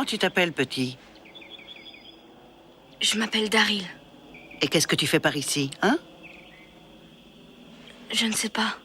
tu t'appelles, petit? Je m'appelle Daryl. Et qu'est-ce que tu fais par ici, hein? Je ne sais pas.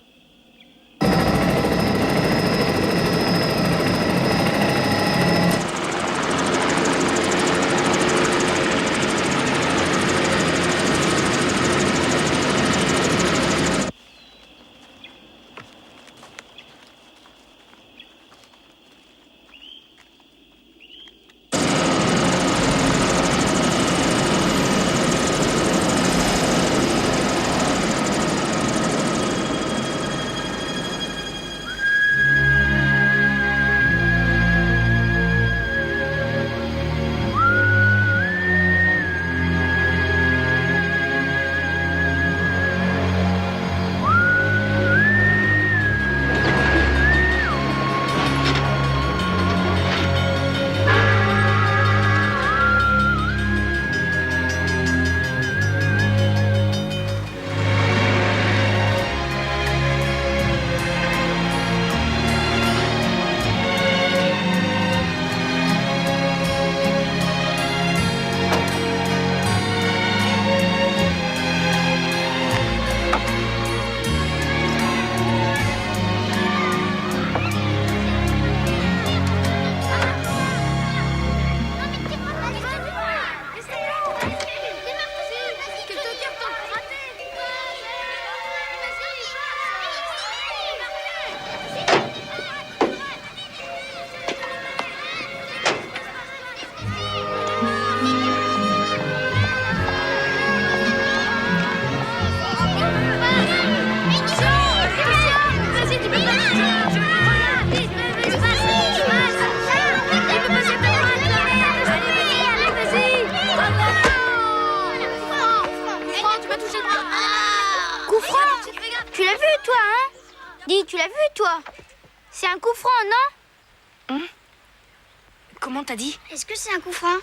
Tu l'as vu, toi? C'est un coup franc, non? Comment t'as dit? Est-ce que c'est un coup franc?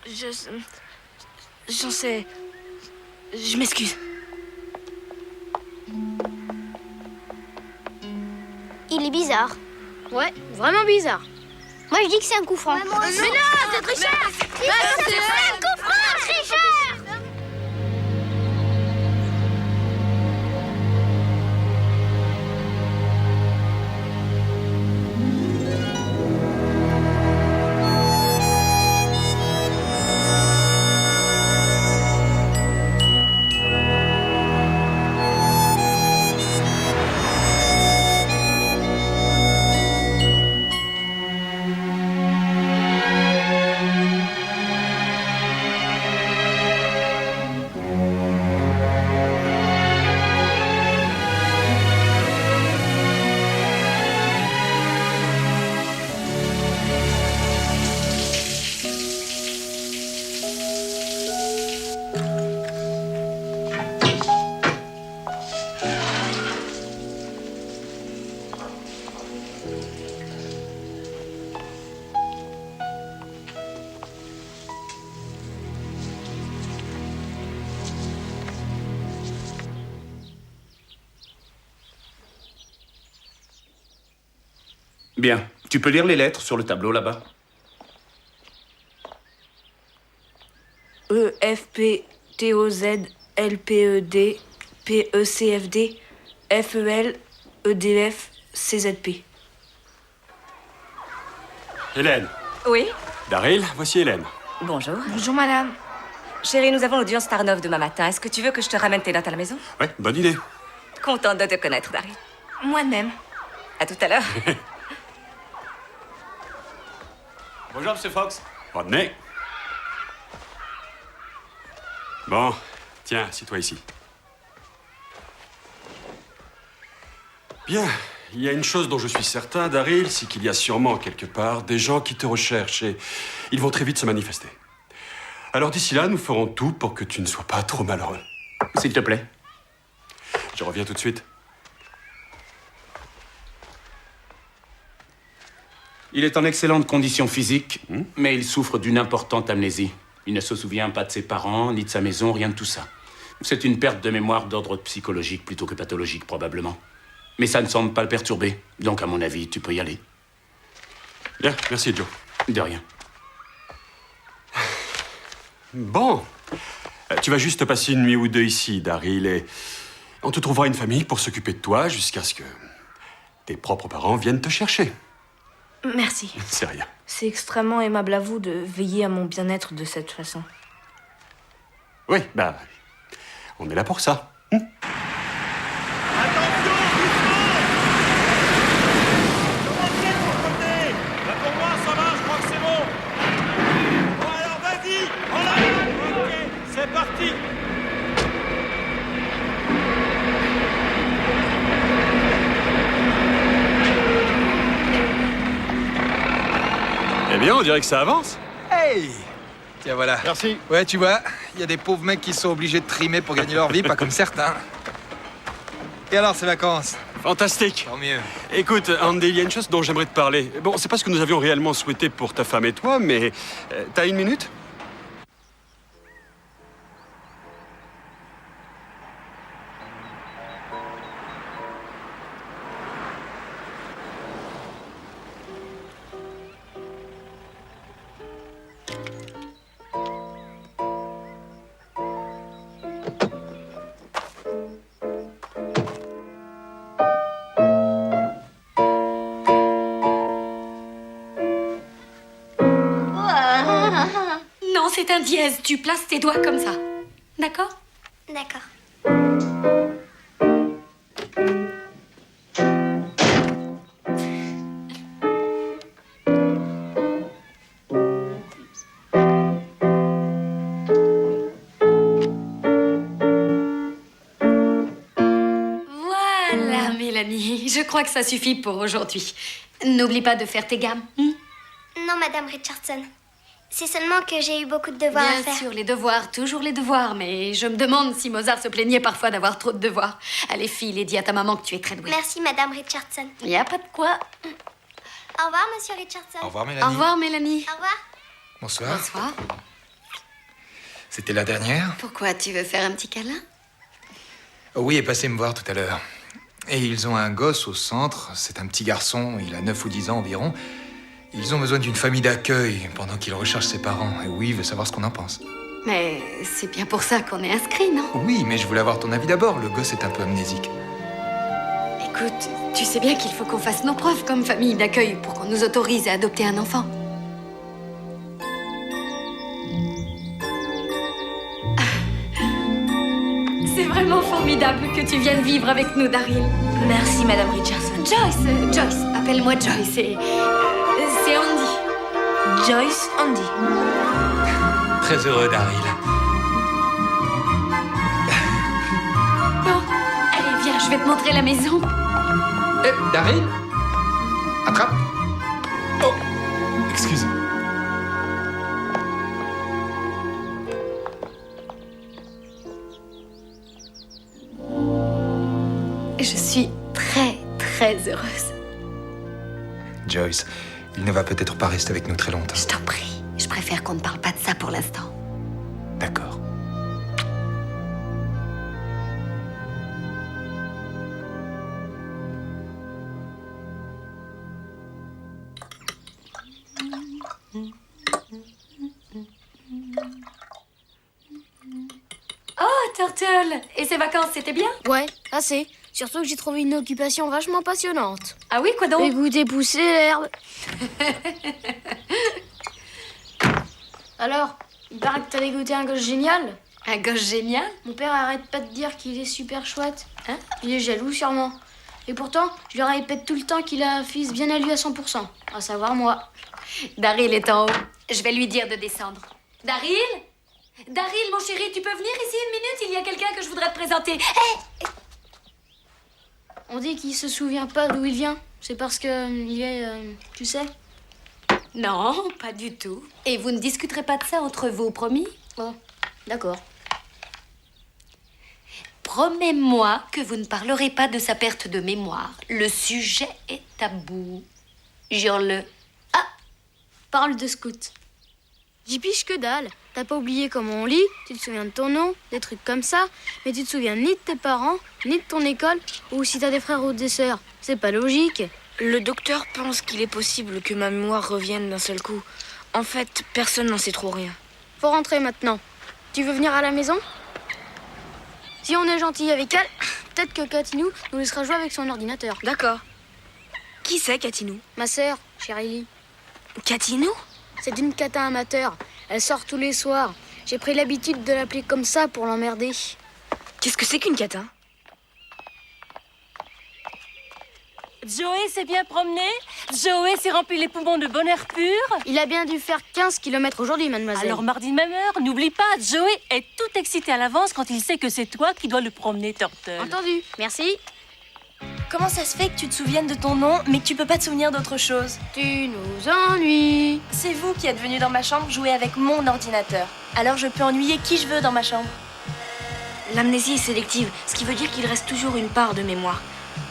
J'en sais... Je m'excuse. Il est bizarre. Ouais, vraiment bizarre. Moi, je dis que c'est un coup franc. Mais non, c'est tricheur! C'est un coup franc, tricheur! Bien. Tu peux lire les lettres sur le tableau là-bas? E, F, P, T, O, Z, L, P, E, D, P, E, C, F, D, F, E, L, E, D, F, C, Z, P. Hélène. Oui? Daryl, voici Hélène. Bonjour. Bonjour, madame. Chérie, nous avons l'audience Starnov demain matin. Est-ce que tu veux que je te ramène tes notes à la maison? Ouais, bonne idée. Contente de te connaître, Daryl. Moi de même. À tout à l'heure. Bonjour, Monsieur Fox. Rodney. Bon, tiens, assieds-toi ici. Bien, il y a une chose dont je suis certain, Daryl, c'est qu'il y a sûrement quelque part des gens qui te recherchent et ils vont très vite se manifester. Alors d'ici là, nous ferons tout pour que tu ne sois pas trop malheureux. S'il te plaît. Je reviens tout de suite. Il est en excellente condition physique, mais il souffre d'une importante amnésie. Il ne se souvient pas de ses parents, ni de sa maison, rien de tout ça. C'est une perte de mémoire d'ordre psychologique plutôt que pathologique, probablement. Mais ça ne semble pas le perturber. Donc, à mon avis, tu peux y aller. Bien, merci Joe. De rien. Bon. Tu vas juste passer une nuit ou deux ici, Daryl, et on te trouvera une famille pour s'occuper de toi jusqu'à ce que tes propres parents viennent te chercher. Merci. C'est rien. C'est extrêmement aimable à vous de veiller à mon bien-être de cette façon. Oui, bah, on est là pour ça. Pour moi, ça va, je crois que c'est bon. Bon, alors vas-y, en avant. Ok, c'est parti. Eh bien, on dirait que ça avance. Hey! Tiens, voilà. Merci. Ouais, tu vois, il y a des pauvres mecs qui sont obligés de trimer pour gagner leur vie, pas comme certains. Et alors, ces vacances? Fantastique. Tant mieux. Écoute, Andy, il y a une chose dont j'aimerais te parler. Bon, c'est pas ce que nous avions réellement souhaité pour ta femme et toi, mais t'as une minute? Non, c'est un dièse. Tu places tes doigts comme ça. D'accord? D'accord. Voilà, Mélanie. Je crois que ça suffit pour aujourd'hui. N'oublie pas de faire tes gammes. Non, Madame Richardson. C'est seulement que j'ai eu beaucoup de devoirs à Bien faire. sûr, les devoirs, toujours les devoirs. Mais je me demande si Mozart se plaignait parfois d'avoir trop de devoirs. Allez, file et dis à ta maman que tu es très douée. Merci, Madame Richardson. Y a pas de quoi. Au revoir, Monsieur Richardson. Au revoir, Mélanie. Au revoir, Mélanie. Au revoir. Bonsoir. Bonsoir. C'était la dernière? Pourquoi tu veux faire un petit câlin? Oh oui, est passé me voir tout à l'heure. Et ils ont un gosse au centre. C'est un petit garçon, il a 9 ou 10 ans environ. Ils ont besoin d'une famille d'accueil pendant qu'il recherche ses parents. Et oui, il veut savoir ce qu'on en pense. Mais c'est bien pour ça qu'on est inscrit, non? Oui, mais je voulais avoir ton avis d'abord. Le gosse est un peu amnésique. Écoute, tu sais bien qu'il faut qu'on fasse nos preuves comme famille d'accueil pour qu'on nous autorise à adopter un enfant. C'est vraiment formidable que tu viennes vivre avec nous, Daryl. Merci, Madame Richardson. Joyce, appelle-moi Joyce. C'est Andy. Joyce, Andy. Très heureux, Daryl. Bon, allez, viens, je vais te montrer la maison. Daryl? Attrape. Oh, excuse. Je suis très, très heureuse. Joyce, il ne va peut-être pas rester avec nous très longtemps. Je t'en prie, je préfère qu'on ne parle pas de ça pour l'instant. D'accord. Oh, Turtle! Et ces vacances, c'était bien? Ouais, assez. Surtout que j'ai trouvé une occupation vachement passionnante. Ah oui, quoi donc? Écoutez pousser l'herbe. Alors, il paraît que t'as dégoûté un gosse génial. Un gosse génial? Mon père arrête pas de dire qu'il est super chouette. Hein? Il est jaloux sûrement. Et pourtant, je lui répète tout le temps qu'il a un fils bien à lui à 100%. À savoir moi. Daryl est en haut. Je vais lui dire de descendre. Daryl? Daryl, mon chéri, tu peux venir ici une minute? Il y a quelqu'un que je voudrais te présenter. Hé! On dit qu'il se souvient pas d'où il vient. C'est parce que il est, tu sais. Non, pas du tout. Et vous ne discuterez pas de ça entre vous, promis? Bon, d'accord. Promets-moi que vous ne parlerez pas de sa perte de mémoire. Le sujet est tabou. Jure-le. Ah! Parle de scout. J'y piche que dalle. T'as pas oublié comment on lit, tu te souviens de ton nom, des trucs comme ça, mais tu te souviens ni de tes parents, ni de ton école, ou si t'as des frères ou des sœurs. C'est pas logique. Le docteur pense qu'il est possible que ma mémoire revienne d'un seul coup. En fait, personne n'en sait trop rien. Faut rentrer maintenant. Tu veux venir à la maison? Si on est gentil avec elle, peut-être que Katinou nous laissera jouer avec son ordinateur. D'accord. Qui c'est, Katinou? Ma sœur, Chérili. Katinou? C'est une cata amateur. Elle sort tous les soirs. J'ai pris l'habitude de l'appeler comme ça pour l'emmerder. Qu'est-ce que c'est qu'une cata? Joey s'est bien promené? Joey s'est rempli les poumons de bon air pur? Il a bien dû faire 15 km aujourd'hui, mademoiselle. Alors mardi de même heure, n'oublie pas, Joey est tout excité à l'avance quand il sait que c'est toi qui dois le promener, Turtle. Entendu, merci. Comment ça se fait que tu te souviennes de ton nom, mais que tu peux pas te souvenir d'autre chose? Tu nous ennuies. C'est vous qui êtes venu dans ma chambre jouer avec mon ordinateur. Alors je peux ennuyer qui je veux dans ma chambre. L'amnésie est sélective, ce qui veut dire qu'il reste toujours une part de mémoire.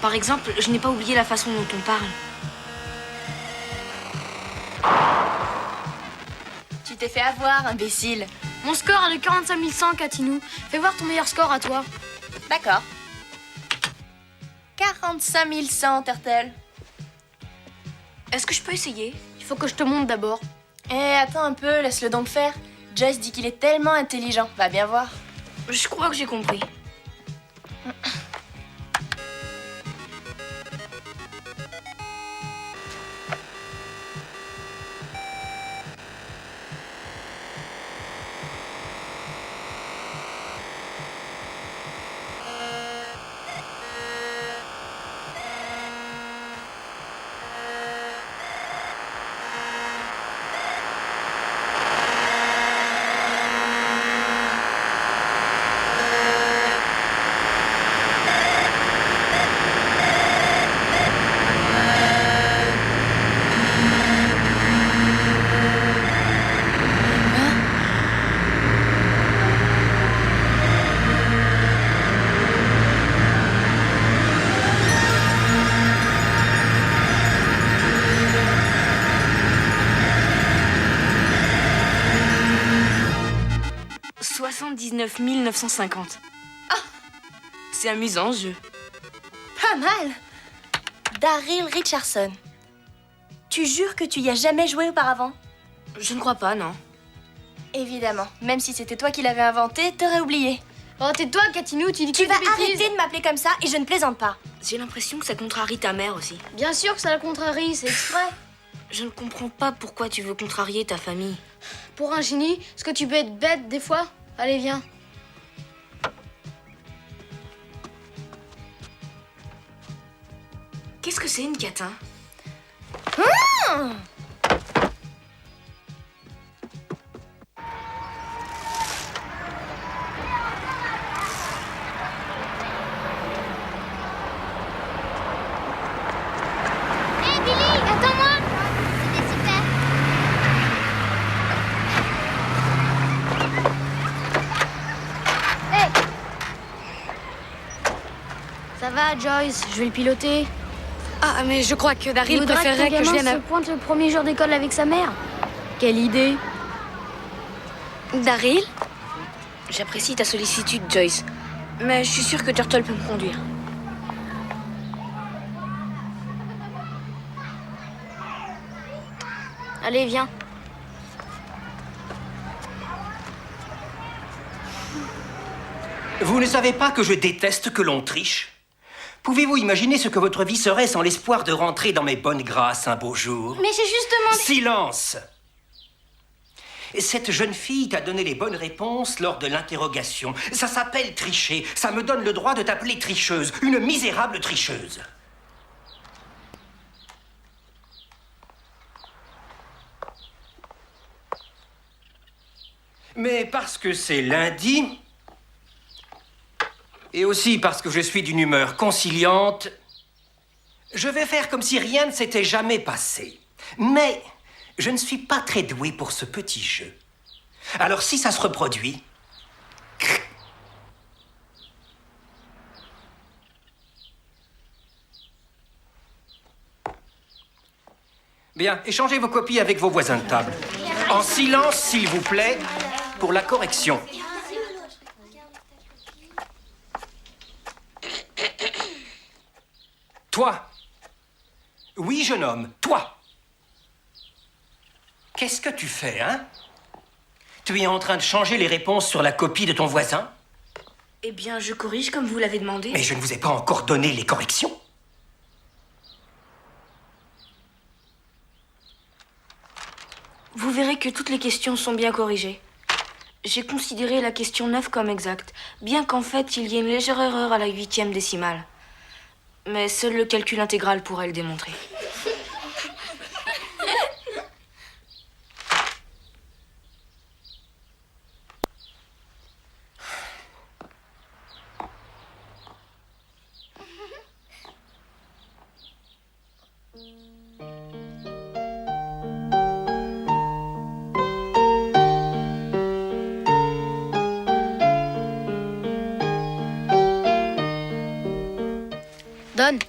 Par exemple, je n'ai pas oublié la façon dont on parle. Tu t'es fait avoir, imbécile. Mon score est de 45 100, Katinou. Fais voir ton meilleur score à toi. D'accord. 45 100, Turtle. Est-ce que je peux essayer? Il faut que je te montre d'abord. Attends un peu, laisse-le donc faire. Joyce dit qu'il est tellement intelligent. Va bien voir. Je crois que j'ai compris. « 79 950. Ah! C'est amusant, ce jeu. Pas mal. Daryl Richardson. Tu jures que tu y as jamais joué auparavant? Je ne crois pas, non. Évidemment. Même si c'était toi qui l'avais inventé, t'aurais oublié. Oh, tais-toi, Katinou, tu dis Tu que vas des bêtises. arrêter de m'appeler comme ça et je ne plaisante pas. J'ai l'impression que ça contrarie ta mère aussi. Bien sûr que ça la contrarie, c'est exprès. Je ne comprends pas pourquoi tu veux contrarier ta famille. Pour un génie, est-ce que tu peux être bête des fois? Allez, viens. Qu'est-ce que c'est une catin? Hé Billy, attends-moi. C'était super. Hey! Ça va, Joyce, je vais le piloter. Ah, mais je crois que Daryl préférerait que je vienne se pointe le premier jour d'école avec sa mère. Quelle idée! Daryl? J'apprécie ta sollicitude, Joyce. Mais je suis sûre que Turtle peut me conduire. Allez, viens. Vous ne savez pas que je déteste que l'on triche? Pouvez-vous imaginer ce que votre vie serait sans l'espoir de rentrer dans mes bonnes grâces un beau jour? Mais j'ai juste demandé... Silence! Cette jeune fille t'a donné les bonnes réponses lors de l'interrogation. Ça s'appelle tricher. Ça me donne le droit de t'appeler tricheuse. Une misérable tricheuse. Mais parce que c'est lundi, et aussi parce que je suis d'une humeur conciliante, je vais faire comme si rien ne s'était jamais passé. Mais je ne suis pas très doué pour ce petit jeu. Alors si ça se reproduit... Bien, échangez vos copies avec vos voisins de table. En silence, s'il vous plaît, pour la correction. Toi, Oui, jeune homme, toi. Qu'est-ce que tu fais, hein? Tu es en train de changer les réponses sur la copie de ton voisin? Eh bien, je corrige comme vous l'avez demandé. Mais je ne vous ai pas encore donné les corrections. Vous verrez que toutes les questions sont bien corrigées. J'ai considéré la question 9 comme exacte, bien qu'en fait, il y ait une légère erreur à la 8e décimale. Mais seul le calcul intégral pourrait le démontrer. Donne.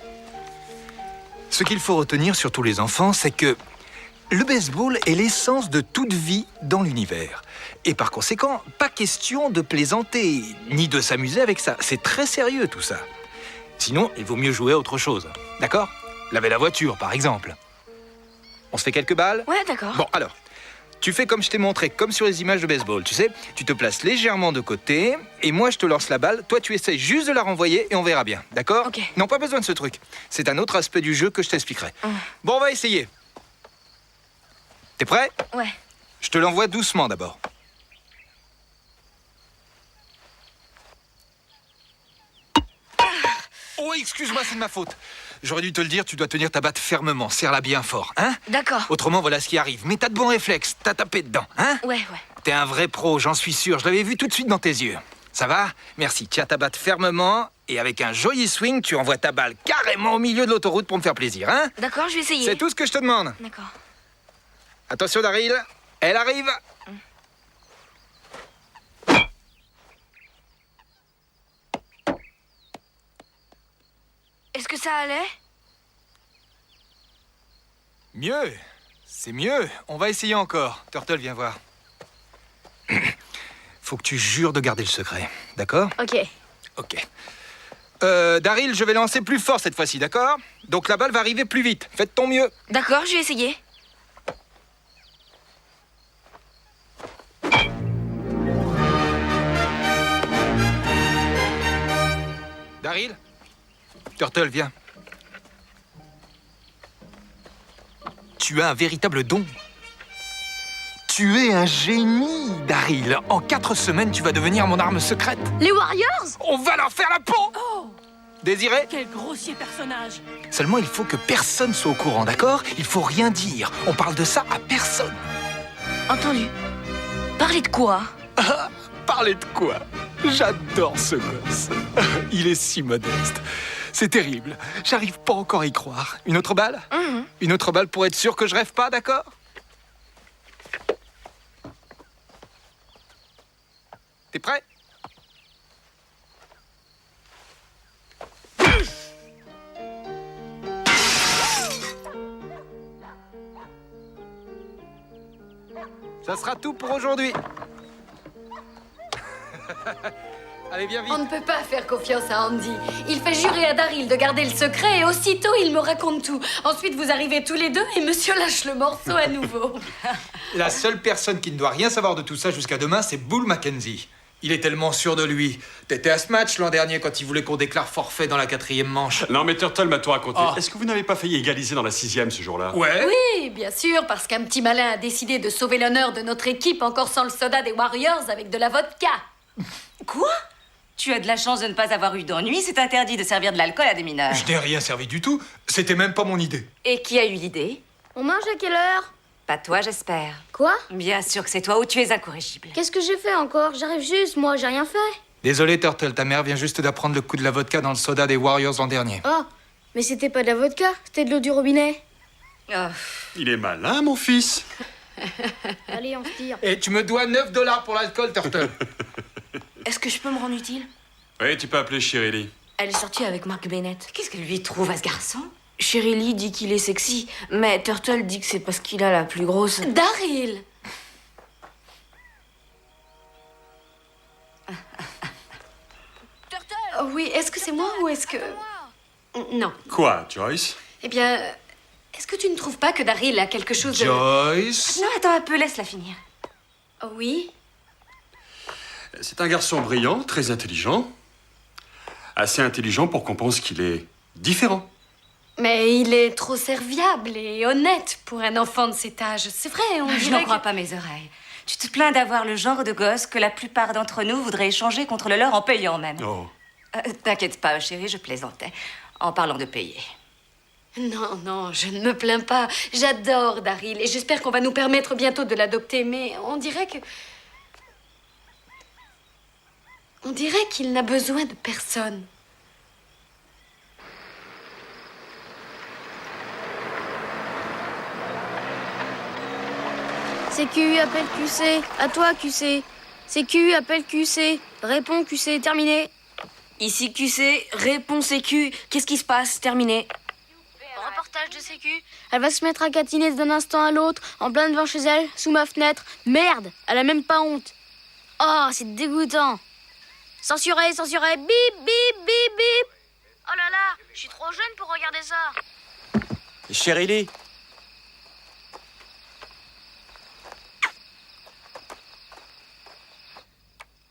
Ce qu'il faut retenir sur tous les enfants, c'est que le baseball est l'essence de toute vie dans l'univers. Et par conséquent, pas question de plaisanter, ni de s'amuser avec ça. C'est très sérieux tout ça. Sinon, il vaut mieux jouer à autre chose. D'accord? Laver la voiture, par exemple. On se fait quelques balles? Ouais, d'accord. Bon, alors, tu fais comme je t'ai montré, comme sur les images de baseball, tu sais. Tu te places légèrement de côté, et moi je te lance la balle. Toi, tu essaies juste de la renvoyer, et on verra bien. D'accord? Ok. Non, pas besoin de ce truc. C'est un autre aspect du jeu que je t'expliquerai. Bon, on va essayer. T'es prêt? Ouais. Je te l'envoie doucement d'abord. Oh, excuse-moi, c'est de ma faute. J'aurais dû te le dire, tu dois tenir ta batte fermement. Serre-la bien fort, hein? D'accord. Autrement, voilà ce qui arrive. Mais t'as de bons réflexes, t'as tapé dedans, hein? Ouais. T'es un vrai pro, j'en suis sûr. Je l'avais vu tout de suite dans tes yeux. Ça va? Merci. Tiens ta batte fermement et avec un joli swing, tu envoies ta balle carrément au milieu de l'autoroute pour me faire plaisir, hein? D'accord, je vais essayer. C'est tout ce que je te demande. D'accord. Attention, Daryl. Elle arrive. Est-ce que ça allait? Mieux. C'est mieux. On va essayer encore. Turtle, viens voir. Faut que tu jures de garder le secret. D'accord? Ok. Ok. Daryl, je vais lancer plus fort cette fois-ci, d'accord? Donc la balle va arriver plus vite. Faites ton mieux. D'accord, je vais essayer. Daryl? Turtle, viens. Tu as un véritable don. Tu es un génie, Daryl. En 4 semaines, tu vas devenir mon arme secrète. Les Warriors? On va leur faire la peau! Oh! Désiré? Quel grossier personnage! Seulement, il faut que personne soit au courant, d'accord? Il faut rien dire. On parle de ça à personne. Entendu. Parler de quoi? Parler de quoi? J'adore ce gosse. Il est si modeste. C'est terrible. J'arrive pas encore à y croire. Une autre balle? Une autre balle pour être sûr que je rêve pas, d'accord? T'es prêt? Ça sera tout pour aujourd'hui. Allez, viens vite. On ne peut pas faire confiance à Andy. Il fait jurer à Daryl de garder le secret et aussitôt il me raconte tout. Ensuite vous arrivez tous les deux et monsieur lâche le morceau à nouveau. La seule personne qui ne doit rien savoir de tout ça jusqu'à demain, c'est Bull Mackenzie. Il est tellement sûr de lui. T'étais à ce match l'an dernier quand il voulait qu'on déclare forfait dans la 4e manche. Non, mais Turtle m'a tout raconté. Oh. Est-ce que vous n'avez pas failli égaliser dans la 6e ce jour-là? Ouais. Oui, bien sûr, parce qu'un petit malin a décidé de sauver l'honneur de notre équipe encore sans le soda des Warriors avec de la vodka. Quoi? Tu as de la chance de ne pas avoir eu d'ennui. C'est interdit de servir de l'alcool à des mineurs. Je n'ai rien servi du tout. C'était même pas mon idée. Et qui a eu l'idée? On mange à quelle heure? Pas toi, j'espère. Quoi? Bien sûr que c'est toi ou tu es incorrigible. Qu'est-ce que j'ai fait encore? J'arrive juste, moi, j'ai rien fait. Désolé, Turtle, ta mère vient juste d'apprendre le coup de la vodka dans le soda des Warriors l'an dernier. Oh, mais c'était pas de la vodka, c'était de l'eau du robinet. Oh. Il est malin, mon fils. Allez, on se tire. Et tu me dois $9 pour l'alcool, Turtle. Est-ce que je peux me rendre utile? Oui, tu peux appeler Shirley. Elle est sortie avec Mark Bennett. Qu'est-ce que lui trouve à ce garçon? Shirley dit qu'il est sexy, mais Turtle dit que c'est parce qu'il a la plus grosse. Daryl! Oh oui, est-ce que c'est moi ou est-ce que... Non. Quoi, Joyce? Eh bien, Est-ce que tu ne trouves pas que Daryl a quelque chose de... Joyce. Non, attends un peu, laisse-la finir. Oh oui? C'est un garçon brillant, très intelligent. Assez intelligent pour qu'on pense qu'il est différent. Mais il est trop serviable et honnête pour un enfant de cet âge. C'est vrai, on Je dirait n'en que- crois pas mes oreilles. Tu te plains d'avoir le genre de gosse que la plupart d'entre nous voudraient échanger contre le leur en payant même. Oh. T'inquiète pas, chérie, je plaisantais. En parlant de payer. Non, non, je ne me plains pas. J'adore Daryl et j'espère qu'on va nous permettre bientôt de l'adopter. Mais on dirait que... On dirait qu'il n'a besoin de personne. CQ, appelle QC. À toi, QC. CQ, appelle QC. Réponds, QC. Terminé. Ici QC, réponse CQ. Qu'est-ce qui se passe? Terminé. Reportage de CQ. Elle va se mettre à catiner d'un instant à l'autre, en plein devant chez elle, sous ma fenêtre. Merde, elle a même pas honte. Oh, c'est dégoûtant. Censuré, censuré. Bip, bip, bip, bip. Oh là là, je suis trop jeune pour regarder ça. Chérie,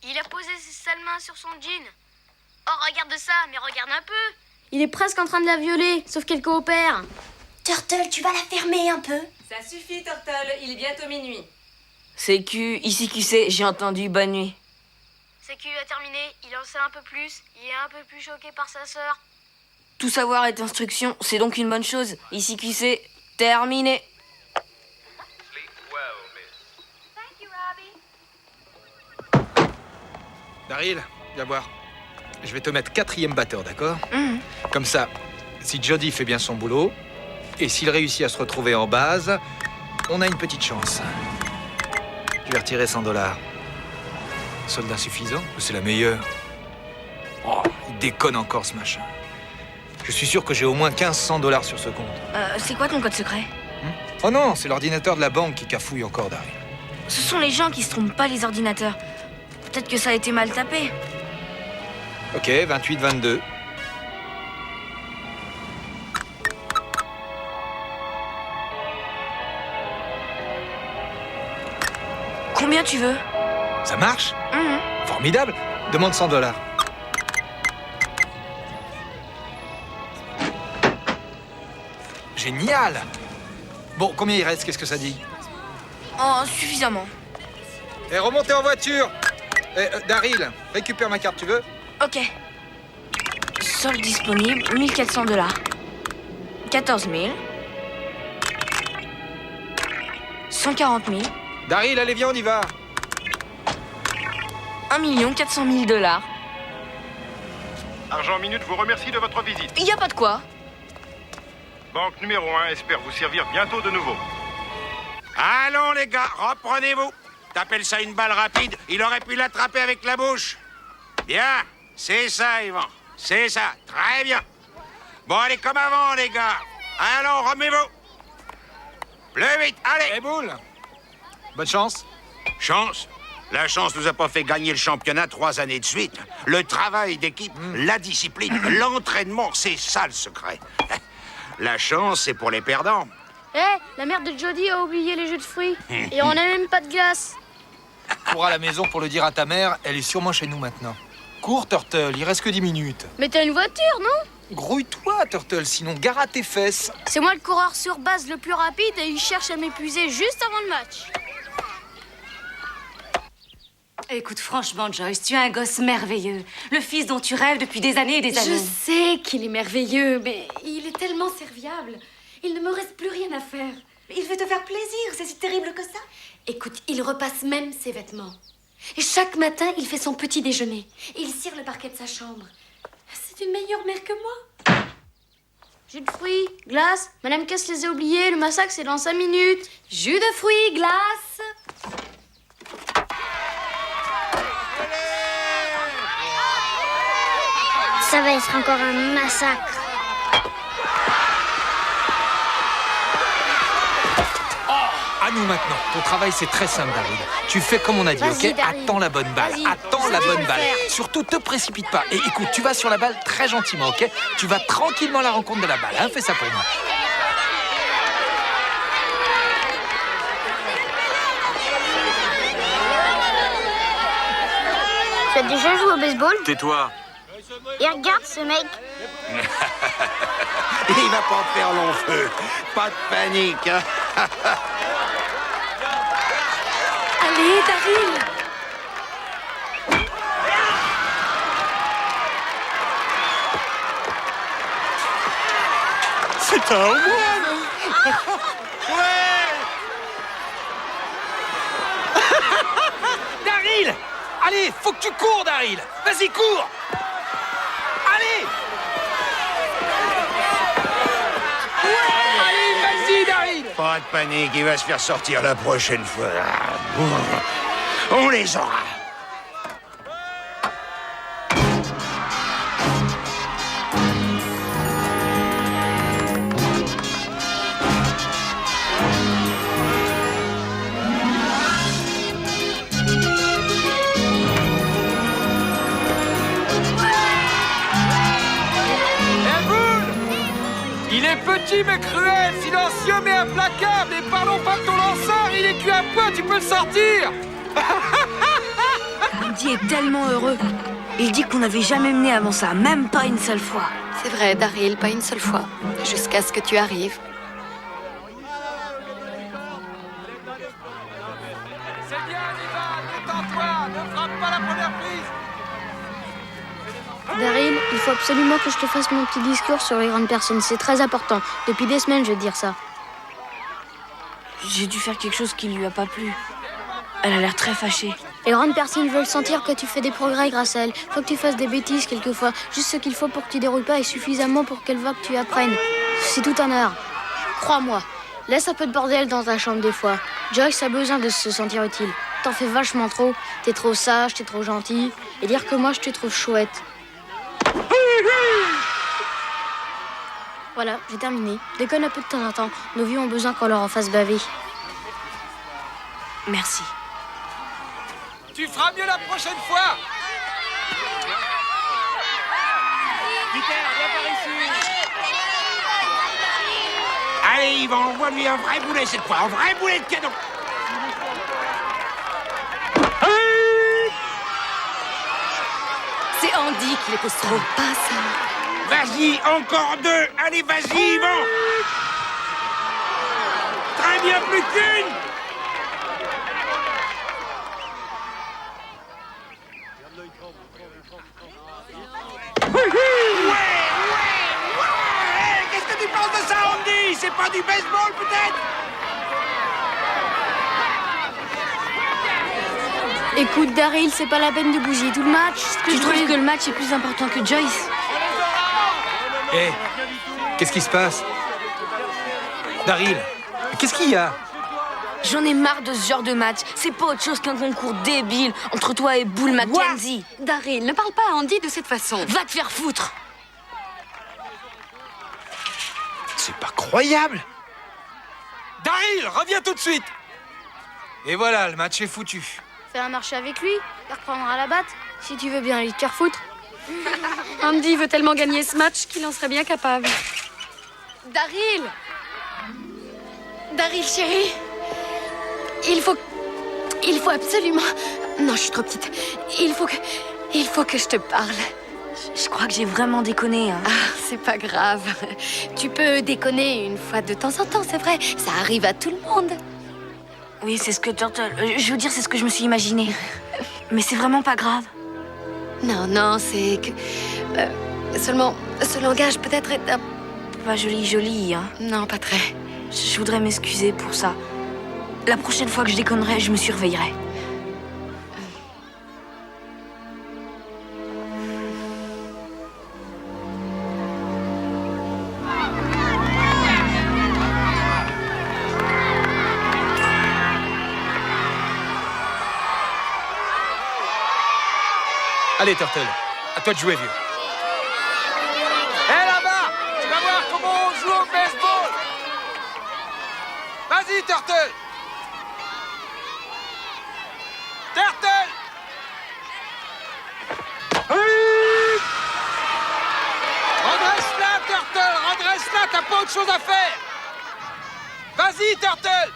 Il a posé ses sales mains sur son jean. Oh, regarde ça, mais regarde un peu. Il est presque en train de la violer, sauf qu'elle coopère. Turtle, tu vas la fermer un peu? Ça suffit, Turtle. Il est bientôt minuit. CQ, ici QC, j'ai entendu bonne nuit. CQ a terminé, il en sait un peu plus. Il est un peu plus choqué par sa sœur. Tout savoir est instruction, c'est donc une bonne chose. Ici QC, terminé. Daryl, viens voir. Je vais te mettre 4e batteur, d'accord? Comme ça, si Jody fait bien son boulot, et s'il réussit à se retrouver en base, on a une petite chance. Je vais retirer $100. Solde insuffisant? C'est la meilleure. Oh, il déconne encore, ce machin. Je suis sûr que j'ai au moins $1500 sur ce compte. C'est quoi ton code secret? Oh non, c'est l'ordinateur de la banque qui cafouille encore, Daryl. Ce sont les gens qui se trompent pas, les ordinateurs. Peut-être que ça a été mal tapé. Ok, 28-22. Combien tu veux? Ça marche? Formidable. Demande $100. Génial. Bon, combien il reste? Qu'est-ce que ça dit? Oh, suffisamment. Et remontez en voiture. Daryl, récupère ma carte, tu veux? Ok. Solde disponible, $1400. 14 000. 140 000. Daryl, allez, viens, on y va. 1 400 000 $. Argent Minute vous remercie de votre visite. Y a pas de quoi. Banque numéro 1 espère vous servir bientôt de nouveau. Allons les gars, reprenez-vous. T'appelles ça une balle rapide? Il aurait pu l'attraper avec la bouche. Bien, c'est ça, Yvan. C'est ça, très bien. Bon, allez, comme avant, les gars. Allons, remettez-vous. Plus vite, allez. Et boule. Bonne chance. Chance? La chance nous a pas fait gagner le championnat 3 années de suite. Le travail d'équipe, la discipline, l'entraînement, c'est ça le secret. La chance, c'est pour les perdants. La mère de Jody a oublié les jus de fruits. Et on n'a même pas de glace. Cours à la maison pour le dire à ta mère, elle est sûrement chez nous maintenant. Cours, Turtle, il reste que 10 minutes. Mais t'as une voiture, non? Grouille-toi, Turtle, sinon gare à tes fesses. C'est moi le coureur sur base le plus rapide et il cherche à m'épuiser juste avant le match. Écoute, franchement, Joyce, tu es un gosse merveilleux. Le fils dont tu rêves depuis des années et des années. Je sais qu'il est merveilleux, mais il est tellement serviable. Il ne me reste plus rien à faire. Il veut te faire plaisir, c'est si terrible que ça. Écoute, il repasse même ses vêtements. Et chaque matin, il fait son petit déjeuner. Il cire le parquet de sa chambre. C'est une meilleure mère que moi. Jus de fruits, glace, Madame Cass les a oubliés, le massacre c'est dans 5 minutes. Jus de fruits, glace. Ça va être encore un massacre. À nous maintenant. Ton travail, c'est très simple, Daryl. Tu fais comme on a dit, Vas-y, ok? Daryl. Attends la bonne balle. Vas-y. Attends C'est la ce que bonne je balle. vais faire. Surtout, te précipite pas. Et écoute, tu vas sur la balle très gentiment, ok? Tu vas tranquillement à la rencontre de la balle, hein? Fais ça pour moi. Tu as déjà joué au baseball? Tais-toi. Et regarde ce mec. Il va pas faire long feu. Pas de panique. Hein. Allez, Daryl! C'est un moine. Ouais. Daryl! Allez, faut que tu cours, Daryl! Vas-y, cours! Allez! Allez, vas-y, Daryl! Pas de panique, il va se faire sortir la prochaine fois. On les aura. Il est petit mais cruel, silencieux mais implacable. Et parlons pas de ton lanceur, il est cuit à point, tu peux le sortir. Andy est tellement heureux. Il dit qu'on n'avait jamais mené avant ça, même pas une seule fois. C'est vrai, Daryl, pas une seule fois. Jusqu'à ce que tu arrives. C'est bien, Ivan, détends-toi, ne frappe pas la première prise. Daryl, il faut absolument que je te fasse mon petit discours sur les grandes personnes. C'est très important. Depuis des semaines, je vais te dire ça. J'ai dû faire quelque chose qui lui a pas plu. Elle a l'air très fâchée. Les grandes personnes veulent sentir que tu fais des progrès grâce à elles. Faut que tu fasses des bêtises quelquefois. Juste ce qu'il faut pour que tu dérouilles pas et suffisamment pour qu'elles voient que tu apprennes. C'est tout un art. Crois-moi. Laisse un peu de bordel dans ta chambre des fois. Joyce a besoin de se sentir utile. T'en fais vachement trop. T'es trop sage, t'es trop gentil. Et dire que moi, je te trouve chouette. Voilà, j'ai terminé. Déconne un peu de temps en temps. Nos vieux ont besoin qu'on leur en fasse baver. Merci. Tu feras mieux la prochaine fois. Peter, viens par ici. Allez, Yvan, envoie-lui un vrai boulet cette fois, un vrai boulet de canon. C'est Andy qui les cause trop. Pas ça. Vas-y, encore deux. Allez, vas-y, Yvan. Très bien, plus qu'une. Ouais. Qu'est-ce que tu penses de ça, Andy? C'est pas du baseball, peut-être? Écoute, Daryl, c'est pas la peine de bouger tout le match. Tu trouves que le match est plus important que Joyce? Hé, qu'est-ce qui se passe? Daryl, qu'est-ce qu'il y a? J'en ai marre de ce genre de match. C'est pas autre chose qu'un concours débile entre toi et Bull Mackenzie. Daryl, ne parle pas à Andy de cette façon. Va te faire foutre. C'est pas croyable. Daryl, reviens tout de suite. Et voilà, le match est foutu. Fais un marché avec lui, il reprendra la batte. Si tu veux bien aller te faire foutre. Andy veut tellement gagner ce match qu'il en serait bien capable. Daryl! Daryl, chérie! Il faut absolument... Non, je suis trop petite. Il faut que je te parle. Je crois que j'ai vraiment déconné. Hein. Ah, c'est pas grave. Tu peux déconner une fois de temps en temps, c'est vrai. Ça arrive à tout le monde. Oui, c'est ce que Turtle... je veux dire, c'est ce que je me suis imaginé. Mais c'est vraiment pas grave. Non, c'est que... seulement, ce langage peut-être est un... Pas joli, hein. Non, pas très. Je voudrais m'excuser pour ça. La prochaine fois que je déconnerai, je me surveillerai. Allez, Turtle, à toi de jouer, vieux. Hé, là-bas, tu vas voir comment on joue au baseball. Vas-y, Turtle. Turtle. Redresse-la, Turtle, redresse-la, t'as pas autre chose à faire. Vas-y, Turtle.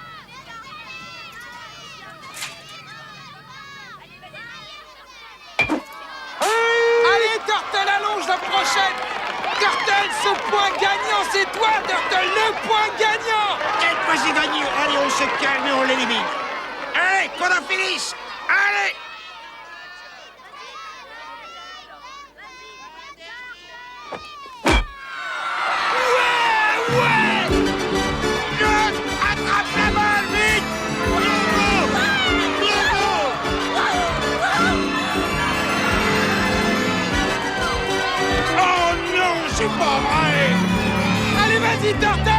Turtle allonge la prochaine. Turtle, son point gagnant, c'est toi, Turtle, le point gagnant. Cette fois-ci gagné. Allez, on se calme et on l'élimine. Allez, qu'on en finisse. Allez. Attrape la balle, vite. Oh non, c'est pas vrai. Allez, vas-y, Turtle.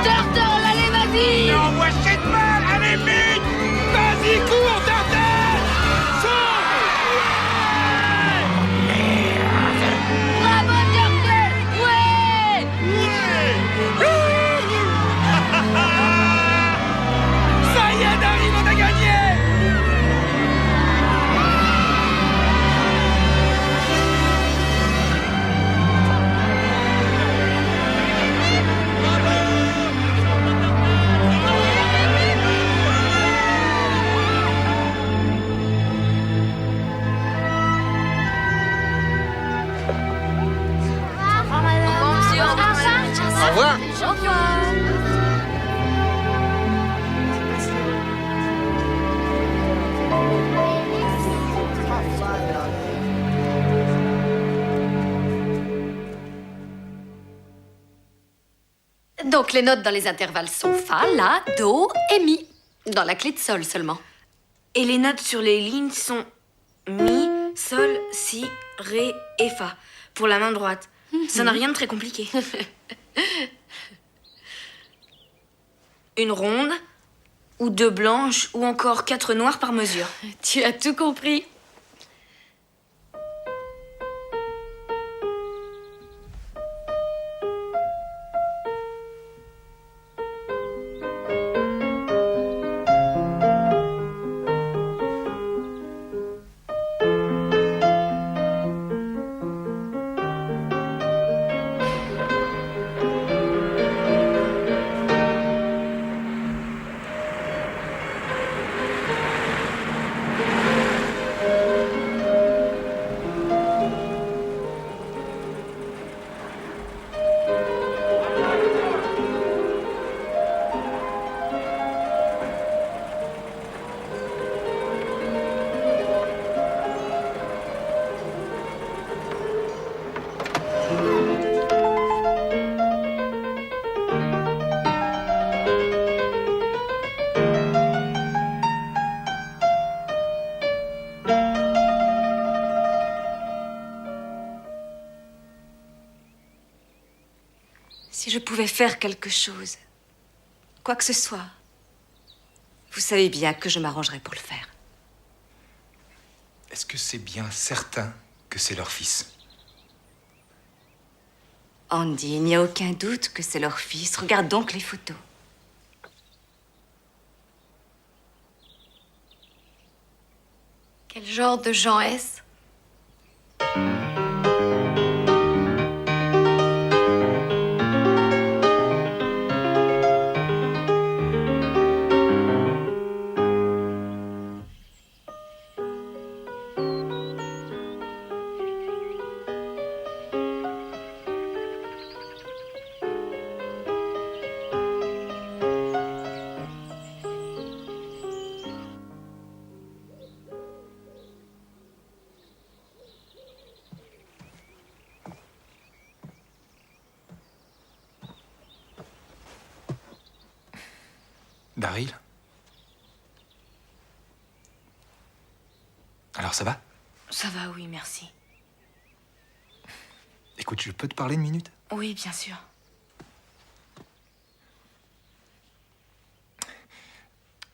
Turtle, allez, vas-y. Mais envoie cette balle, allez vite. Vas-y, cours, Turtle. Sauve. Bravo, Turtle. Ouais. Ça y est, Daryl, on a gagné. Au revoir. Au revoir. Donc les notes dans les intervalles sont Fa, La, Do et Mi. Dans la clé de Sol seulement. Et les notes sur les lignes sont Mi, Sol, Si, Ré et Fa. Pour la main droite. Ça n'a rien de très compliqué. Une ronde, ou 2 blanches, ou encore 4 noires par mesure. Tu as tout compris. Si je pouvais faire quelque chose, quoi que ce soit, vous savez bien que je m'arrangerais pour le faire. Est-ce que c'est bien certain que c'est leur fils? Andy, il n'y a aucun doute que c'est leur fils. Regarde donc les photos. Quel genre de gens est-ce? Daryl? Alors ça va? Ça va, oui, merci. Écoute, je peux te parler une minute? Oui, bien sûr.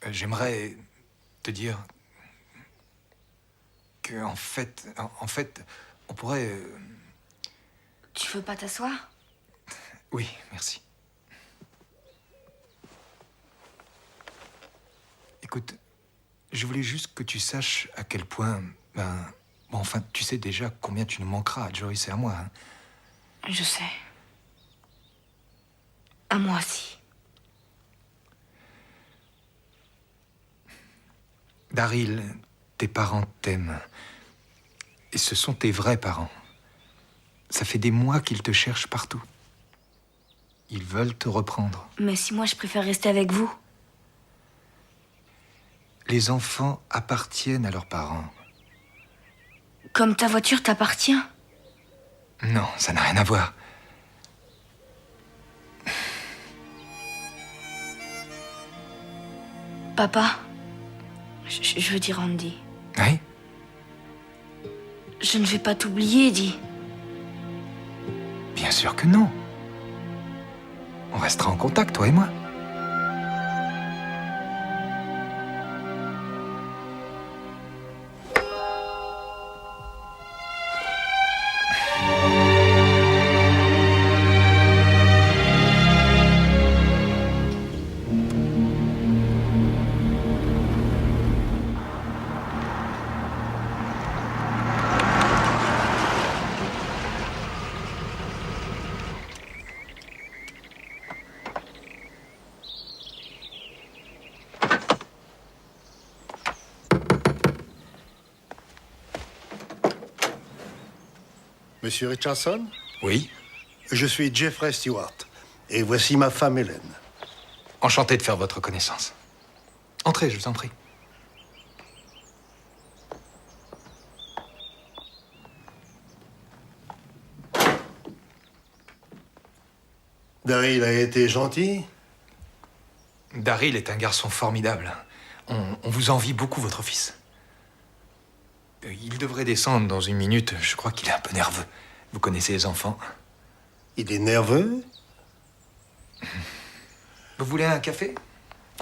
J'aimerais te dire que en fait, on pourrait... Tu veux pas t'asseoir? Oui, merci. Écoute, je voulais juste que tu saches à quel point... bon, enfin, tu sais déjà combien tu nous manqueras à Joyce et à moi. Hein. Je sais. À moi aussi. Daryl, tes parents t'aiment. Et ce sont tes vrais parents. Ça fait des mois qu'ils te cherchent partout. Ils veulent te reprendre. Mais si moi je préfère rester avec vous. Les enfants appartiennent à leurs parents. Comme ta voiture t'appartient. Non, ça n'a rien à voir. Papa, je veux dire Andy. Oui? Je ne vais pas t'oublier, Eddie. Bien sûr que non. On restera en contact, toi et moi. Monsieur Richardson? Oui? Je suis Jeffrey Stewart. Et voici ma femme Hélène. Enchanté de faire votre connaissance. Entrez, je vous en prie. Daryl a été gentil? Daryl est un garçon formidable. On vous envie beaucoup, votre fils. Il devrait descendre dans une minute. Je crois qu'il est un peu nerveux. Vous connaissez les enfants. Il est nerveux? Vous voulez un café?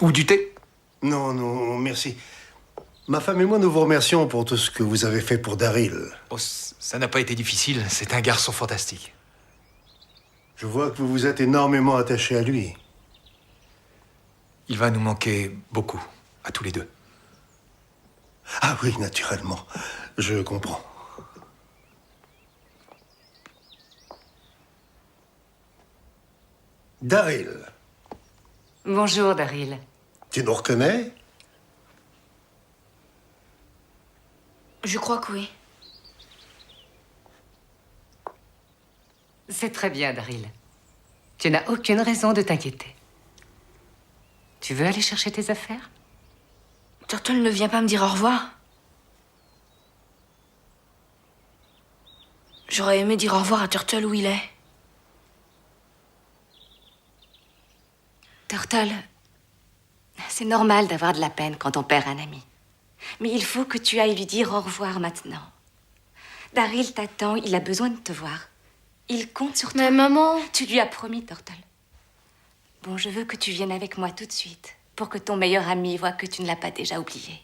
Ou du thé? Non, non, merci. Ma femme et moi, nous vous remercions pour tout ce que vous avez fait pour Daryl. Oh, ça n'a pas été difficile. C'est un garçon fantastique. Je vois que vous vous êtes énormément attaché à lui. Il va nous manquer beaucoup, à tous les deux. Ah oui, naturellement. Je comprends. Daryl. Bonjour, Daryl. Tu nous reconnais? Je crois que oui. C'est très bien, Daryl. Tu n'as aucune raison de t'inquiéter. Tu veux aller chercher tes affaires? Turtle ne vient pas me dire au revoir. J'aurais aimé dire au revoir à Turtle où il est. Turtle, c'est normal d'avoir de la peine quand on perd un ami. Mais il faut que tu ailles lui dire au revoir maintenant. Daryl t'attend, il a besoin de te voir. Il compte sur toi. Mais maman... Tu lui as promis, Turtle. Bon, je veux que tu viennes avec moi tout de suite, pour que ton meilleur ami voie que tu ne l'as pas déjà oublié.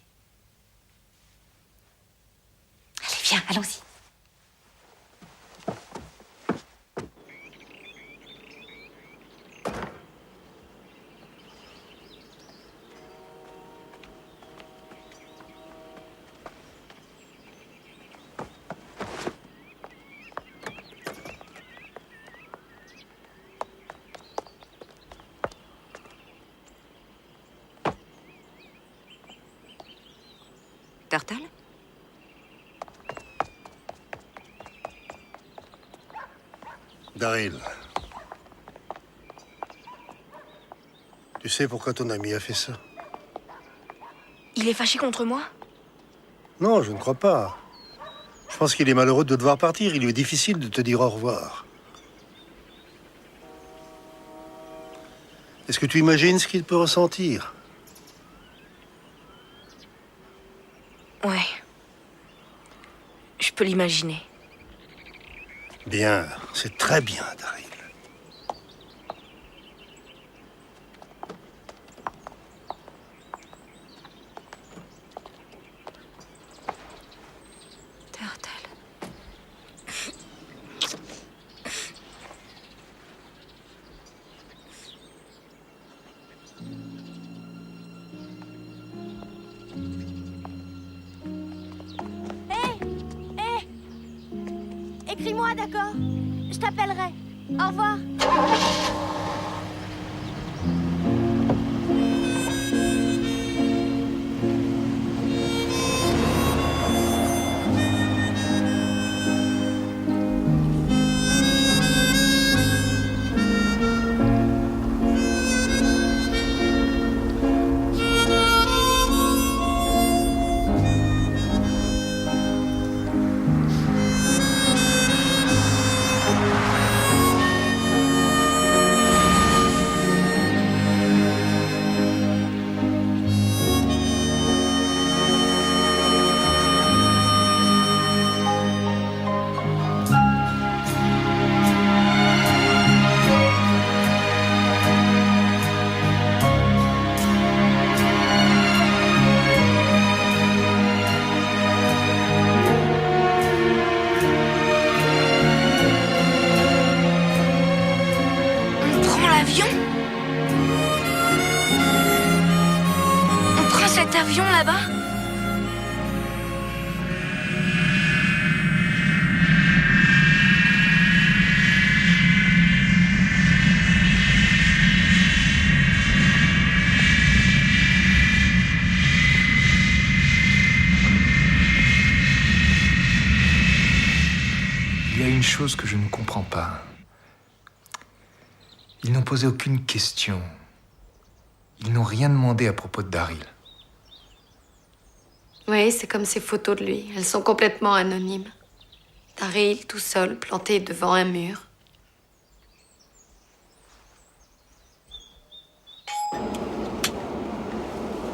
Allez, viens, allons-y. Turtle? Daryl. Tu sais pourquoi ton ami a fait ça? Il est fâché contre moi? Non, je ne crois pas. Je pense qu'il est malheureux de devoir partir. Il lui est difficile de te dire au revoir. Est-ce que tu imagines ce qu'il peut ressentir? Ouais. Je peux l'imaginer. Bien, c'est très bien, Daryl. Turtle. Écris-moi, d'accord? Je t'appellerai. Au revoir. l'avion là-bas? Il y a une chose que je ne comprends pas. Ils n'ont posé aucune question. Ils n'ont rien demandé à propos de Daryl. Oui, c'est comme ces photos de lui. Elles sont complètement anonymes. Daryl, tout seul, planté devant un mur.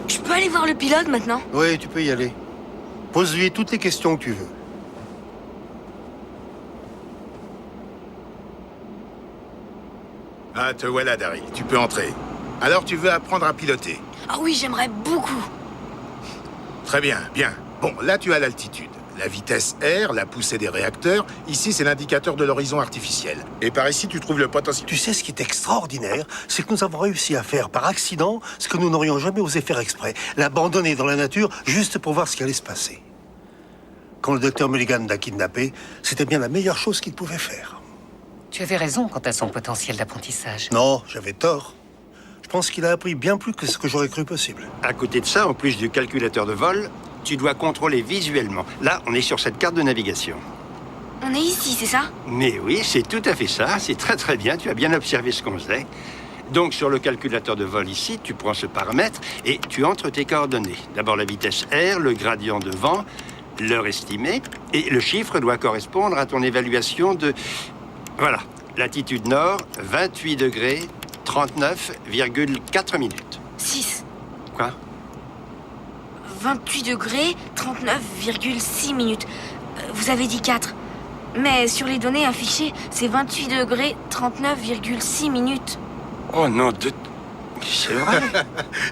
Je peux aller voir le pilote maintenant? Oui, tu peux y aller. Pose-lui toutes les questions que tu veux. Ah, te voilà, Daryl. Tu peux entrer. Alors, tu veux apprendre à piloter? Ah oui, j'aimerais beaucoup. Très bien, bien. Bon, là, tu as l'altitude. La vitesse R, la poussée des réacteurs. Ici, c'est l'indicateur de l'horizon artificiel. Et par ici, tu trouves le potentiel. Tu sais ce qui est extraordinaire, c'est que nous avons réussi à faire par accident ce que nous n'aurions jamais osé faire exprès. L'abandonner dans la nature juste pour voir ce qui allait se passer. Quand le docteur Mulligan l'a kidnappé, c'était bien la meilleure chose qu'il pouvait faire. Tu avais raison quant à son potentiel d'apprentissage. Non, j'avais tort. Je pense qu'il a appris bien plus que ce que j'aurais cru possible. À côté de ça, en plus du calculateur de vol, tu dois contrôler visuellement. Là, on est sur cette carte de navigation. On est ici, c'est ça? Mais oui, c'est tout à fait ça. C'est très très bien. Tu as bien observé ce qu'on faisait. Donc, sur le calculateur de vol ici, tu prends ce paramètre et tu entres tes coordonnées. D'abord la vitesse R, le gradient de vent, l'heure estimée, et le chiffre doit correspondre à ton évaluation de... Voilà, latitude nord, 28 degrés, 39,4 minutes. 6. Quoi? 28 degrés, 39,6 minutes. Vous avez dit 4. Mais sur les données affichées, c'est 28 degrés, 39,6 minutes. Oh non, de... C'est vrai.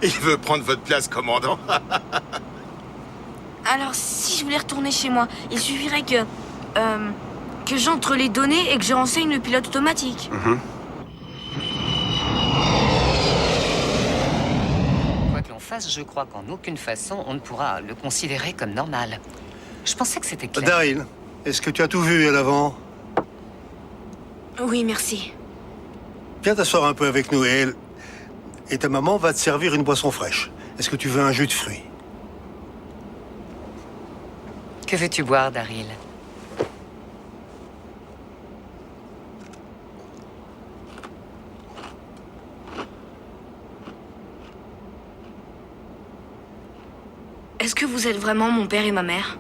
Il veut prendre votre place, commandant. Alors, si je voulais retourner chez moi, il suffirait que j'entre les données et que je renseigne le pilote automatique. Quoi que l'on fasse, je crois qu'en aucune façon on ne pourra le considérer comme normal. Je pensais que c'était clair. Daryl, est-ce que tu as tout vu à l'avant? Oui, merci. Viens t'asseoir un peu avec nous et ta maman va te servir une boisson fraîche. Est-ce que tu veux un jus de fruits? Que veux-tu boire, Daryl? Est-ce que vous êtes vraiment mon père et ma mère?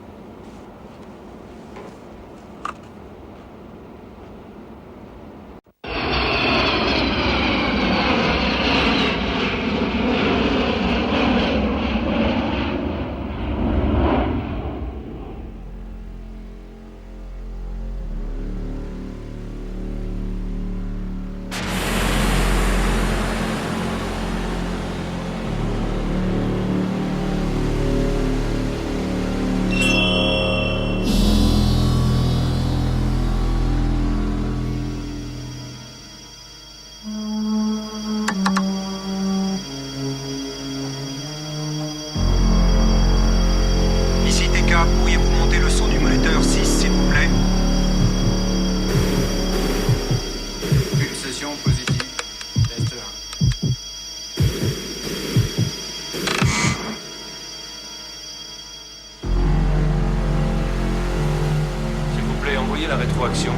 Ici TK, pourriez-vous monter le son du moniteur 6, s'il vous plaît? Pulsation positive. Test 1. S'il vous plaît, envoyez la rétroaction.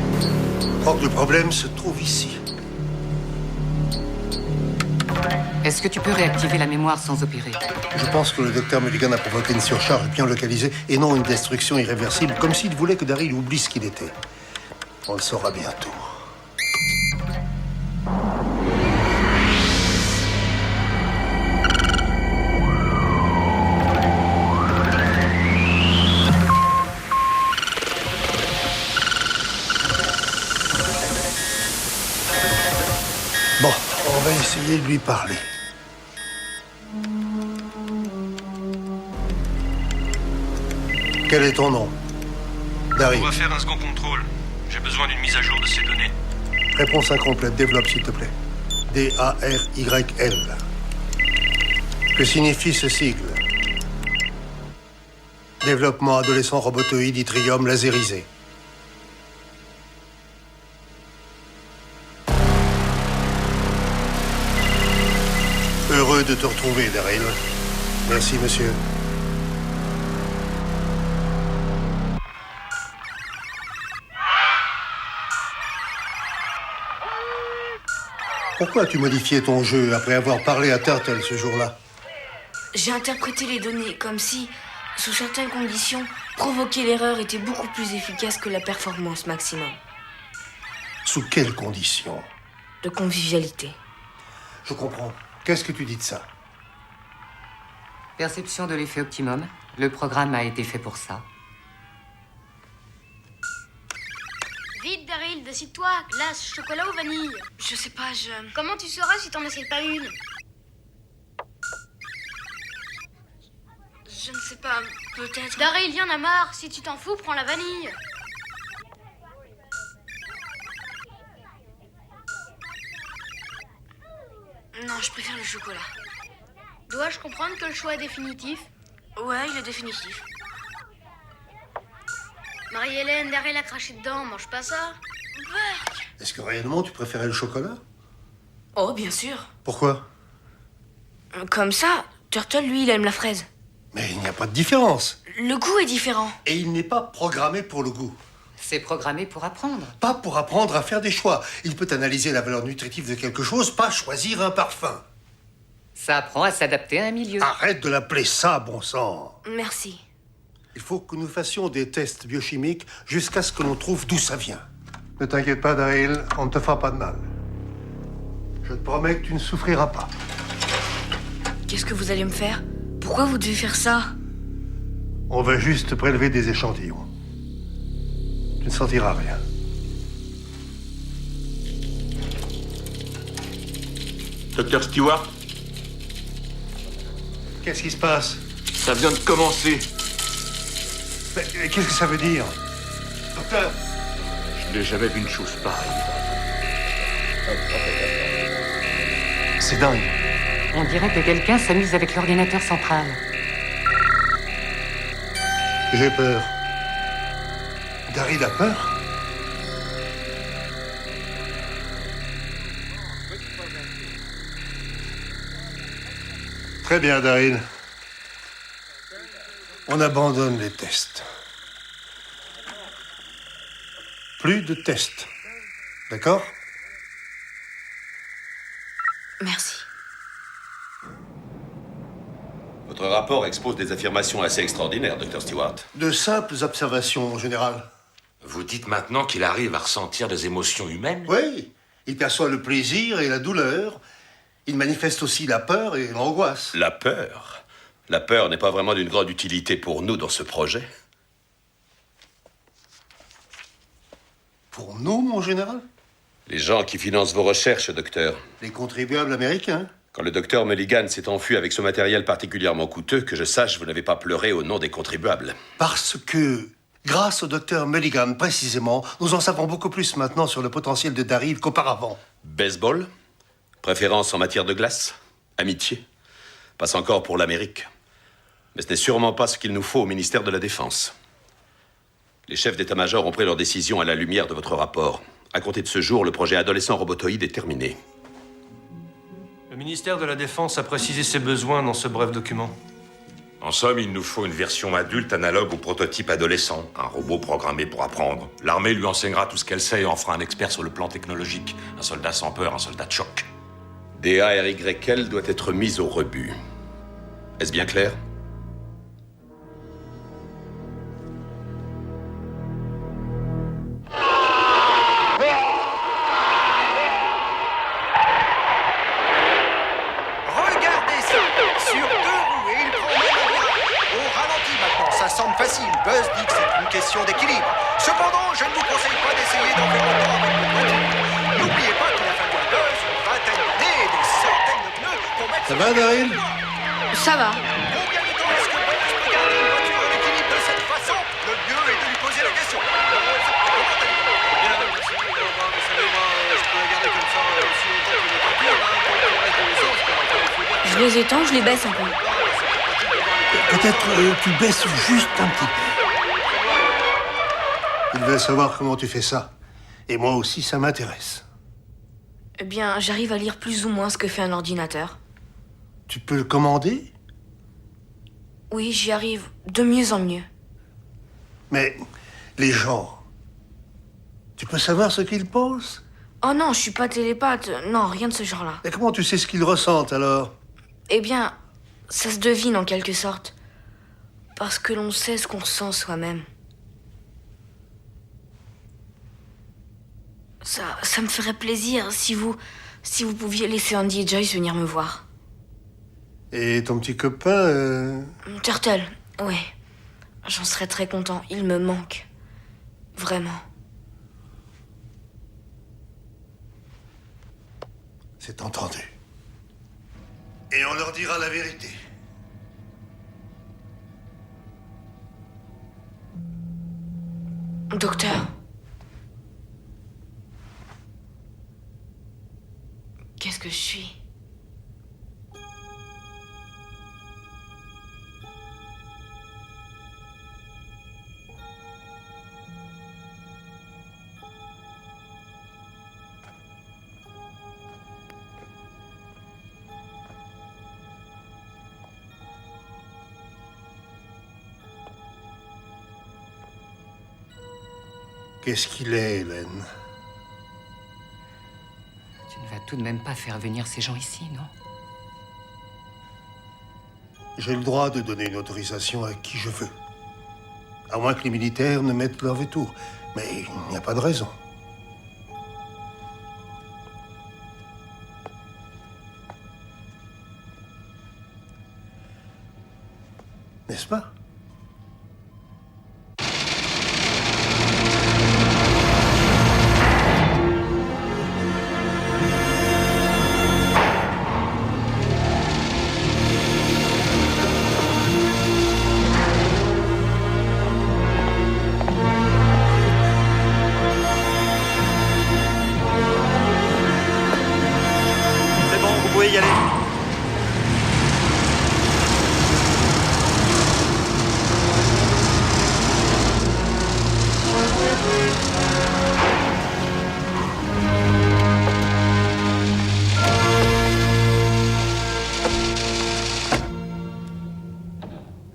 Je crois que le problème se trouve ici. Est-ce que tu peux réactiver la mémoire sans opérer? Je pense que le docteur Mulligan a provoqué une surcharge bien localisée et non une destruction irréversible, comme s'il voulait que Daryl oublie ce qu'il était. On le saura bientôt. Bon, on va essayer de lui parler. Quel est ton nom? Daryl. On va faire un second contrôle. J'ai besoin d'une mise à jour de ces données. Réponse incomplète. Développe, s'il te plaît. D-A-R-Y-L. Que signifie ce sigle? Développement adolescent robotoïde yttrium lasérisé. Heureux de te retrouver, Daryl. Merci, monsieur. Pourquoi as-tu modifié ton jeu après avoir parlé à Turtle ce jour-là? J'ai interprété les données comme si, sous certaines conditions, provoquer l'erreur était beaucoup plus efficace que la performance maximum. Sous quelles conditions? De convivialité. Je comprends. Qu'est-ce que tu dis de ça? Perception de l'effet optimum. Le programme a été fait pour ça. Vite, Daryl, décide-toi. Glace, chocolat ou vanille? Je sais pas, Comment tu sauras si t'en essayes pas une? Je ne sais pas, peut-être... Daryl, y en a marre. Si tu t'en fous, prends la vanille. Non, je préfère le chocolat. Dois-je comprendre que le choix est définitif? Ouais, il est définitif. Marie-Hélène, Daryl a craché dedans, mange pas ça. Est-ce que réellement tu préférais le chocolat? Oh, bien sûr. Pourquoi? Comme ça, Turtle, lui, il aime la fraise. Mais il n'y a pas de différence. Le goût est différent. Et il n'est pas programmé pour le goût. C'est programmé pour apprendre. Pas pour apprendre à faire des choix. Il peut analyser la valeur nutritive de quelque chose, pas choisir un parfum. Ça apprend à s'adapter à un milieu. Arrête de l'appeler ça, bon sang. Merci. Il faut que nous fassions des tests biochimiques jusqu'à ce que l'on trouve d'où ça vient. Ne t'inquiète pas, Daryl, on ne te fera pas de mal. Je te promets que tu ne souffriras pas. Qu'est-ce que vous allez me faire? Pourquoi vous devez faire ça? On va juste prélever des échantillons. Tu ne sentiras rien. Docteur Stewart? Qu'est-ce qui se passe? Ça vient de commencer. Mais qu'est-ce que ça veut dire? Docteur? Je n'ai jamais vu une chose pareille. C'est dingue. On dirait que quelqu'un s'amuse avec l'ordinateur central. J'ai peur. Daryl a peur? Très bien, Daryl. On abandonne les tests. Plus de tests. D'accord? Merci. Votre rapport expose des affirmations assez extraordinaires, Dr. Stewart. De simples observations, en général. Vous dites maintenant qu'il arrive à ressentir des émotions humaines? Oui. Il perçoit le plaisir et la douleur. Il manifeste aussi la peur et l'angoisse. La peur? La peur n'est pas vraiment d'une grande utilité pour nous dans ce projet. Pour nous, mon général? Les gens qui financent vos recherches, docteur. Les contribuables américains. Quand le docteur Mulligan s'est enfui avec ce matériel particulièrement coûteux, que je sache, vous n'avez pas pleuré au nom des contribuables. Parce que, grâce au docteur Mulligan, précisément, nous en savons beaucoup plus maintenant sur le potentiel de Daryl qu'auparavant. Baseball? Préférence en matière de glace? Amitié? Passe encore pour l'Amérique. Mais ce n'est sûrement pas ce qu'il nous faut au ministère de la Défense. Les chefs d'état-major ont pris leur décision à la lumière de votre rapport. À compter de ce jour, le projet adolescent robotoïde est terminé. Le ministère de la Défense a précisé ses besoins dans ce bref document. En somme, il nous faut une version adulte analogue au prototype adolescent. Un robot programmé pour apprendre. L'armée lui enseignera tout ce qu'elle sait et en fera un expert sur le plan technologique. Un soldat sans peur, un soldat de choc. DARYL doit être mise au rebut. Est-ce bien clair? Regardez ça! Sur 2 roues et il prend même un virage. Au ralenti maintenant, ça semble facile. Buzz dit que c'est une question d'équilibre. Cependant, je ne vous conseille pas d'essayer d'en faire autant avec votre voiture. N'oubliez pas qu'il a fallu à Buzz une vingtaine d'années et des centaines de pneus pour mettre... Ça va, Daryl? Ça va. Combien de temps est-ce que Buzz peut garder une voiture en équilibre de cette façon? Le mieux est de lui poser la question. Comment allez-vous? Bien, merci. Vous savez, moi, je peux la garder comme ça aussi longtemps que mes voitures, pour le reste de l'essence. Je les étends, je les baisse un peu. Peut-être tu baisses juste un petit peu. Il veut savoir comment tu fais ça. Et moi aussi, ça m'intéresse. Eh bien, j'arrive à lire plus ou moins ce que fait un ordinateur. Tu peux le commander? Oui, j'y arrive de mieux en mieux. Mais les gens, tu peux savoir ce qu'ils pensent? Oh non, je suis pas télépathe. Non, rien de ce genre-là. Et comment tu sais ce qu'ils ressentent alors? Eh bien, ça se devine en quelque sorte. Parce que l'on sait ce qu'on ressent soi-même. Ça me ferait plaisir si vous pouviez laisser Andy et Joyce venir me voir. Et ton petit copain Turtle, ouais. J'en serais très content. Il me manque. Vraiment. C'est entendu. Et on leur dira la vérité. Docteur. Qu'est-ce que je suis? Qu'est-ce qu'il est, Hélène? Tu ne vas tout de même pas faire venir ces gens ici, non? J'ai le droit de donner une autorisation à qui je veux. À moins que les militaires ne mettent leur veto. Mais il n'y a pas de raison. N'est-ce pas? C'est bon, vous pouvez y aller.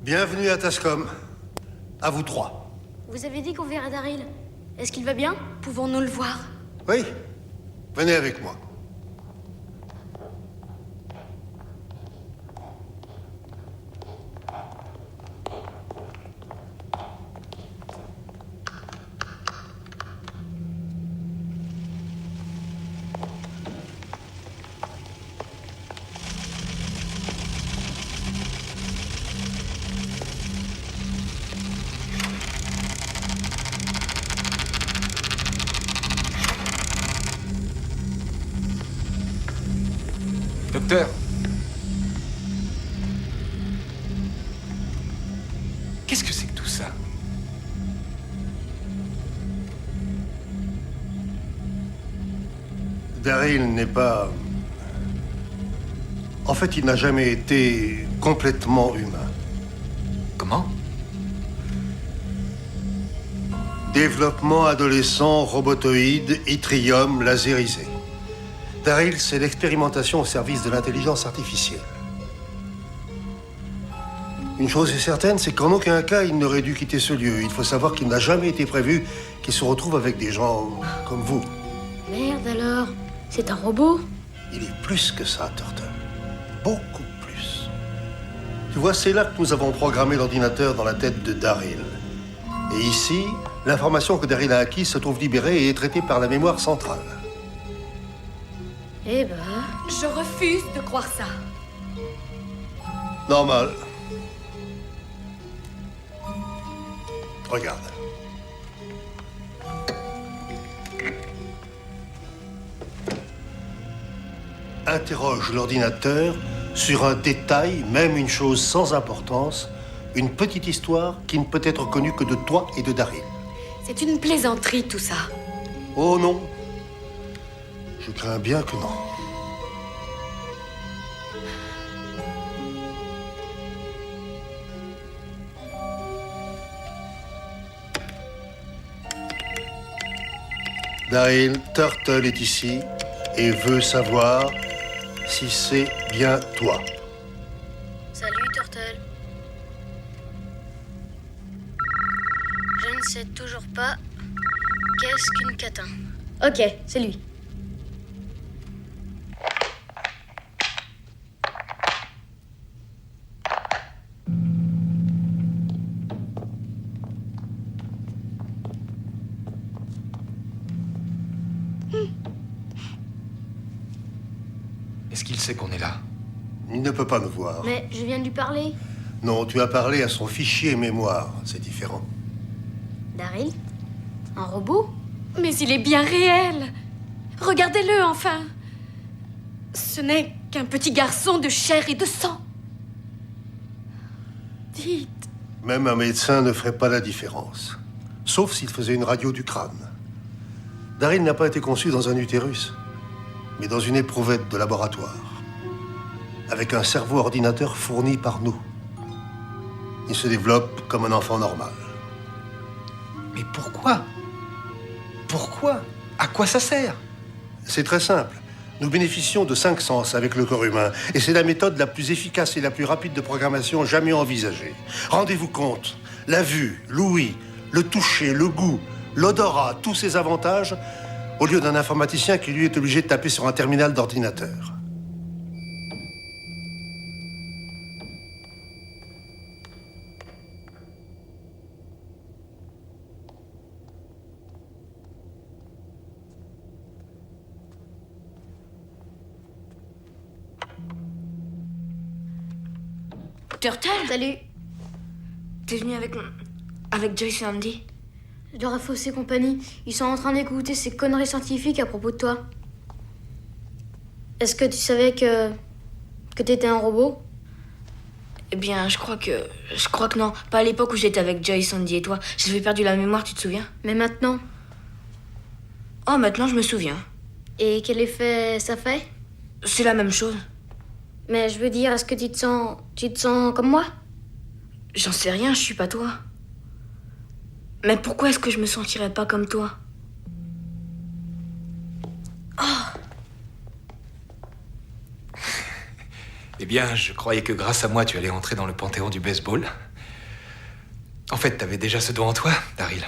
Bienvenue à Tascom. À vous trois. Vous avez dit qu'on verrait Daryl. Est-ce qu'il va bien? Pouvons-nous le voir? Oui. Venez avec moi. Docteur. Qu'est-ce que c'est que tout ça? Daryl n'est pas... En fait, il n'a jamais été complètement humain. Comment? Développement adolescent, robotoïde, yttrium, lasérisé. Daryl, c'est l'expérimentation au service de l'intelligence artificielle. Une chose est certaine, c'est qu'en aucun cas, il n'aurait dû quitter ce lieu. Il faut savoir qu'il n'a jamais été prévu qu'il se retrouve avec des gens comme vous. Merde alors. C'est un robot? Il est plus que ça, Turtle. Beaucoup plus. Tu vois, c'est là que nous avons programmé l'ordinateur dans la tête de Daryl. Et ici, l'information que Daryl a acquise se trouve libérée et est traitée par la mémoire centrale. Eh ben... Je refuse de croire ça. Normal. Regarde. Interroge l'ordinateur sur un détail, même une chose sans importance, une petite histoire qui ne peut être connue que de toi et de Daryl. C'est une plaisanterie, tout ça. Oh non. Je crains bien que non. Daryl, Turtle est ici et veut savoir si c'est bien toi. Salut, Turtle. Je ne sais toujours pas qu'est-ce qu'une catin. Ok, c'est lui. Est-ce qu'il sait qu'on est là? Il ne peut pas nous voir. Mais je viens de lui parler. Non, tu as parlé à son fichier mémoire. C'est différent. Daryl? Un robot? Mais il est bien réel. Regardez-le, enfin. Ce n'est qu'un petit garçon de chair et de sang. Dites. Même un médecin ne ferait pas la différence. Sauf s'il faisait une radio du crâne. Daryl n'a pas été conçu dans un utérus, mais dans une éprouvette de laboratoire, avec un cerveau ordinateur fourni par nous. Il se développe comme un enfant normal. Mais pourquoi? Pourquoi? À quoi ça sert? C'est très simple. Nous bénéficions de 5 sens avec le corps humain, et c'est la méthode la plus efficace et la plus rapide de programmation jamais envisagée. Rendez-vous compte, la vue, l'ouïe, le toucher, le goût, l'odorat, tous ces avantages, au lieu d'un informaticien qui lui est obligé de taper sur un terminal d'ordinateur. Turtle? Salut. T'es venu avec Joyce et Andy? Je leur ai faussé compagnie. Ils sont en train d'écouter ces conneries scientifiques à propos de toi. Est-ce que tu savais que t'étais un robot? Eh bien, je crois que non. Pas à l'époque où j'étais avec Joyce, Andy et toi. J'avais perdu la mémoire, tu te souviens? Mais maintenant? Oh, maintenant je me souviens. Et quel effet ça fait? C'est la même chose. Mais je veux dire, est-ce que tu te sens comme moi? J'en sais rien, je suis pas toi. Mais pourquoi est-ce que je me sentirais pas comme toi? Oh. Eh bien, je croyais que grâce à moi, tu allais entrer dans le panthéon du baseball. En fait, t'avais déjà ce don en toi, Daryl.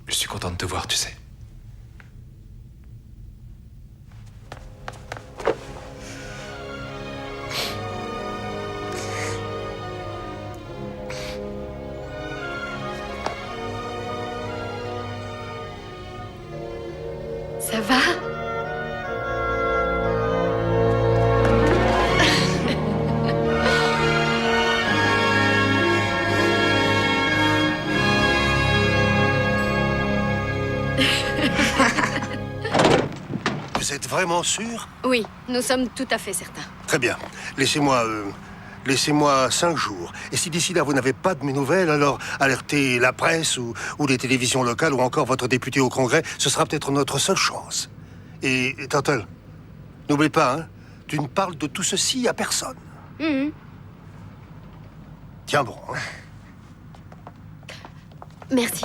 Je suis content de te voir, tu sais. Ça va? Vous êtes vraiment sûr? Oui, nous sommes tout à fait certains. Très bien. Laissez-moi 5 jours. Et si d'ici là vous n'avez pas de mes nouvelles, alors alertez la presse ou les télévisions locales ou encore votre député au Congrès. Ce sera peut-être notre seule chance. Et Turtle, n'oublie pas, hein, tu ne parles de tout ceci à personne. Tiens bon. Hein. Merci.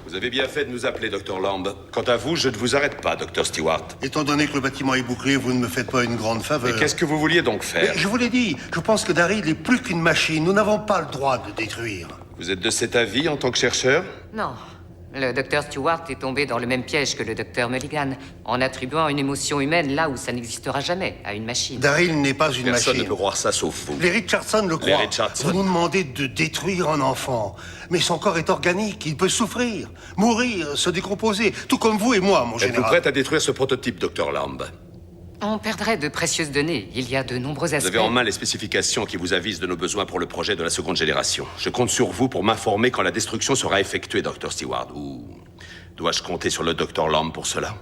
Vous avez bien fait de nous appeler, Dr. Lamb. Quant à vous, je ne vous arrête pas, Dr. Stewart. Étant donné que le bâtiment est bouclé, vous ne me faites pas une grande faveur. Et qu'est-ce que vous vouliez donc faire? Je vous l'ai dit, je pense que Daryl n'est plus qu'une machine. Nous n'avons pas le droit de le détruire. Vous êtes de cet avis en tant que chercheur? Non. Le docteur Stewart est tombé dans le même piège que le docteur Mulligan, en attribuant une émotion humaine là où ça n'existera jamais, à une machine. Daryl n'est pas une Personne machine. ne peut croire ça sauf vous. Les Richardson le croient. Les Richardson. Vous nous demandez de détruire un enfant. Mais son corps est organique, il peut souffrir, mourir, se décomposer, tout comme vous et moi, mon Êtes-vous général. prête à détruire ce prototype, Dr. Lamb? On perdrait de précieuses données. Il y a de nombreux aspects... Vous avez en main les spécifications qui vous avisent de nos besoins pour le projet de la seconde génération. Je compte sur vous pour m'informer quand la destruction sera effectuée, Dr. Stewart. Ou dois-je compter sur le Dr. Lamb pour cela?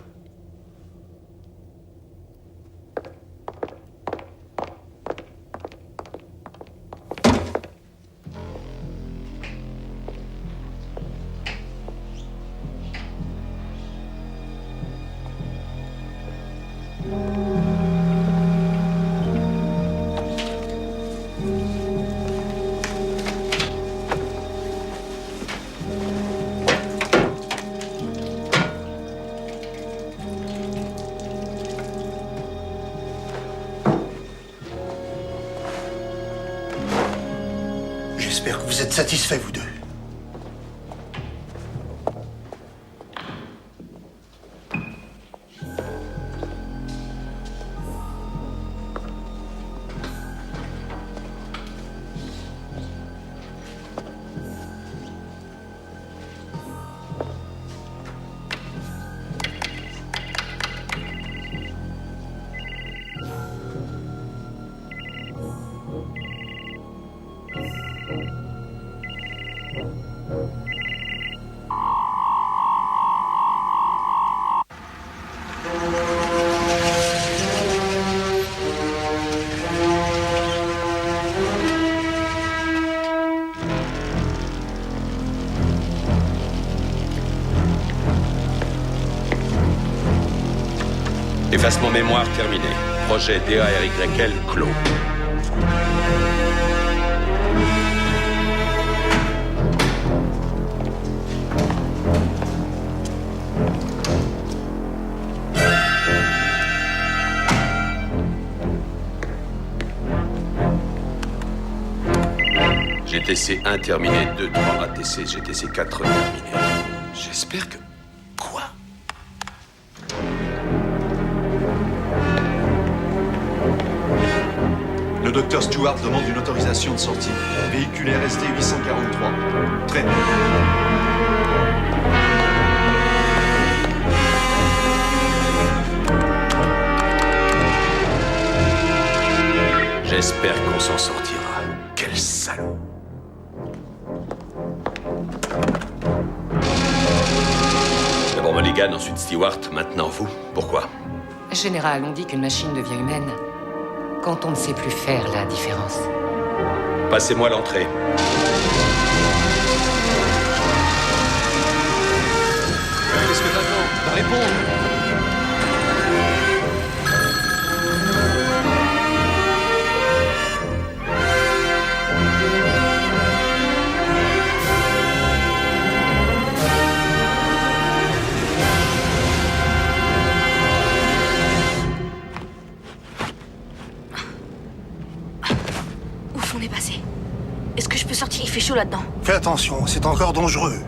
J'espère que vous êtes satisfaits, vous deux. Effacement mémoire terminé. Projet DARYL clos. GTC 1 terminé, 2, 3 ATC, GTC 4 terminé. J'espère que... Quoi? Le docteur Stewart demande une autorisation de sortie. Véhicule RSD 843. Très bien. J'espère qu'on s'en sortira. Quel salaud. D'abord Mulligan, ensuite Stewart, maintenant vous. Pourquoi? Général, on dit qu'une machine devient humaine quand on ne sait plus faire la différence. Passez-moi l'entrée. Qu'est-ce que t'attends? Va répondre. Ouf, on est passé. Est-ce que je peux sortir? Il fait chaud là-dedans. Fais attention, c'est encore dangereux.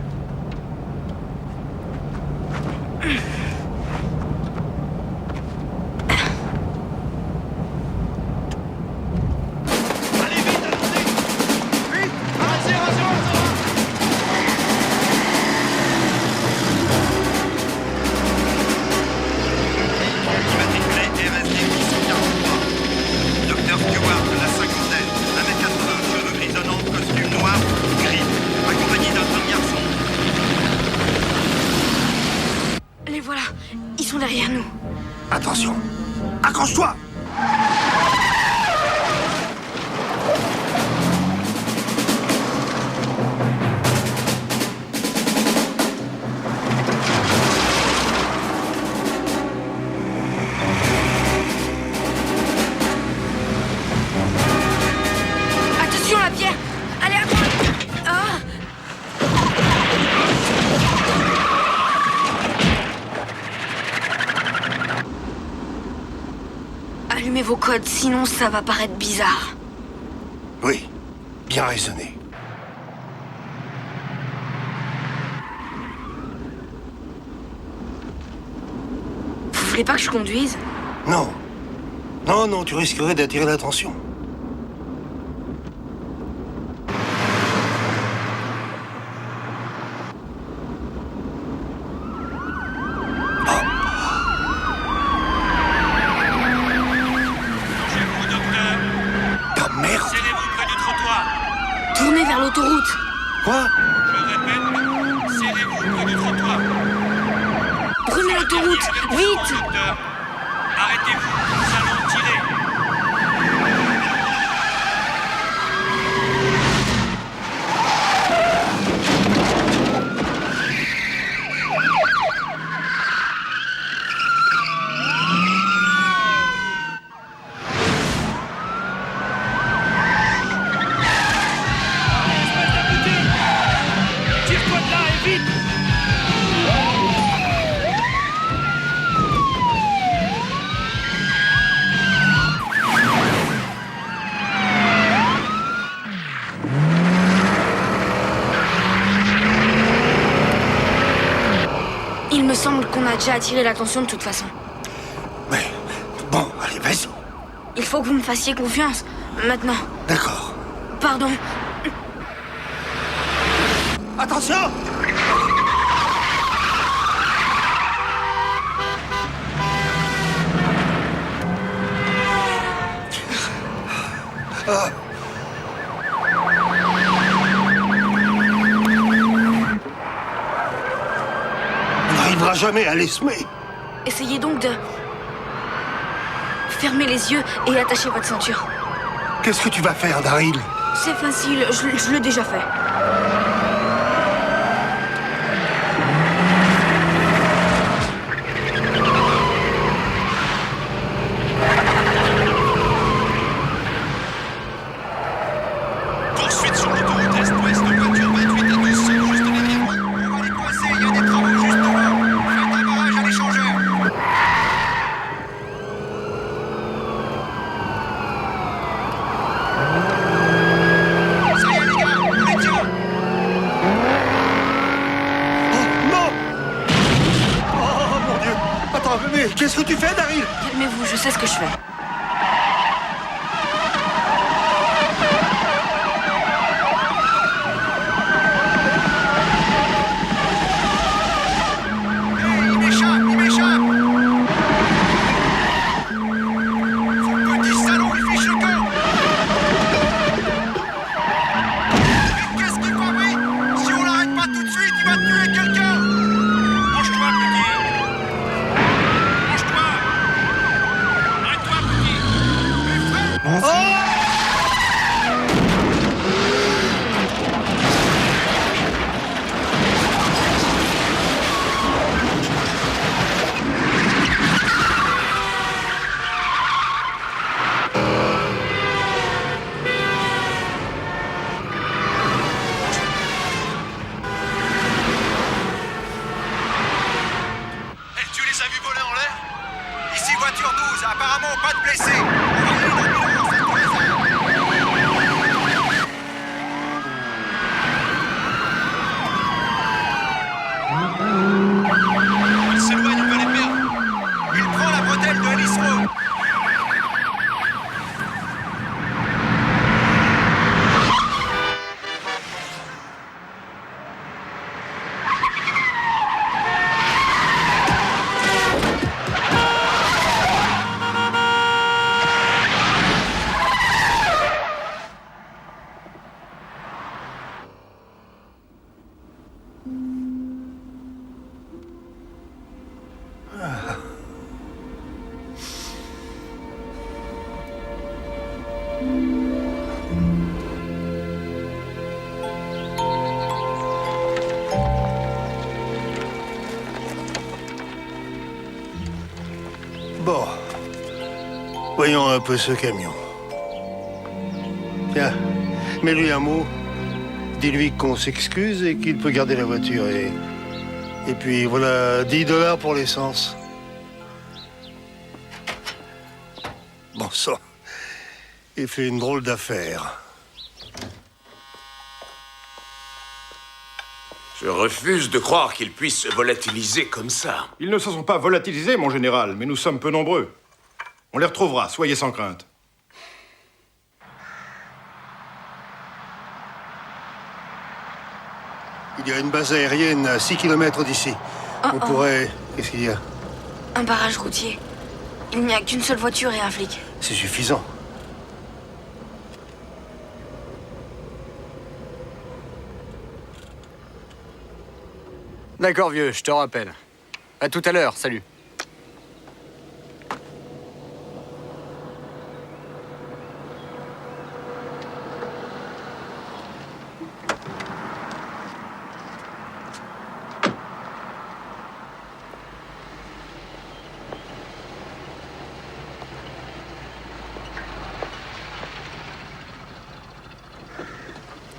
Les voilà, ils sont derrière nous. Attention, accroche-toi! Attention la pierre! Allez à droite! Ah! Allumez vos codes, sinon ça va paraître bizarre. Oui, bien raisonné. Vous voulez pas que je conduise? Non. Non, non, tu risquerais d'attirer l'attention. Serrez-vous près du trottoir. Prenez l'autoroute, vite! Arrêtez-vous, nous allons tirer. Tire-toi de là et vite! Il me semble qu'on a déjà attiré l'attention de toute façon. Mais bon, allez, vas-y. Il faut que vous me fassiez confiance, maintenant. D'accord. Pardon. Attention! Ah. On n'arrivera jamais à l'esmer. Essayez donc de... Fermez les yeux et attachez votre ceinture. Qu'est-ce que tu vas faire, Daryl? C'est facile, je l'ai déjà fait. Poursuite sur l'autoroute est-ouest, voiture 28 à 200, juste derrière moi. On va les coincer, il y a des travaux juste devant. Faites un barrage à l'échangeur. Ça y est les gars, on les tient. Oh, non! Oh, mon Dieu! Attends, mais qu'est-ce que tu fais, Daryl? Calmez-vous, je sais ce que je fais. Il m'échappe, il m'échappe. Ce petit salaud, il fiche le camp. Mais qu'est-ce qu'il fabrique? Si on l'arrête pas tout de suite, il va tuer quelqu'un. Mange-toi, petit. Mange-toi. Arrête-toi, petit. Mais frère. Tu les as vus voler en l'air? Ici voiture 12, apparemment pas de blessés. Envoyez une ambulance à tout hasard. Il s'éloigne, on va les perdre. Il prend la bretelle de Alice Road. Bon. Voyons un peu ce camion. Tiens, mets-lui un mot. Dis-lui qu'on s'excuse et qu'il peut garder la voiture. Et puis voilà, $10 pour l'essence. Bon sang. Il fait une drôle d'affaire. Je refuse de croire qu'ils puissent se volatiliser comme ça. Ils ne se sont pas volatilisés, mon général, mais nous sommes peu nombreux. On les retrouvera, soyez sans crainte. Il y a une base aérienne à 6 km d'ici. On pourrait... Qu'est-ce qu'il y a? Un barrage routier. Il n'y a qu'une seule voiture et un flic. C'est suffisant. D'accord, vieux, je te rappelle. À tout à l'heure, salut.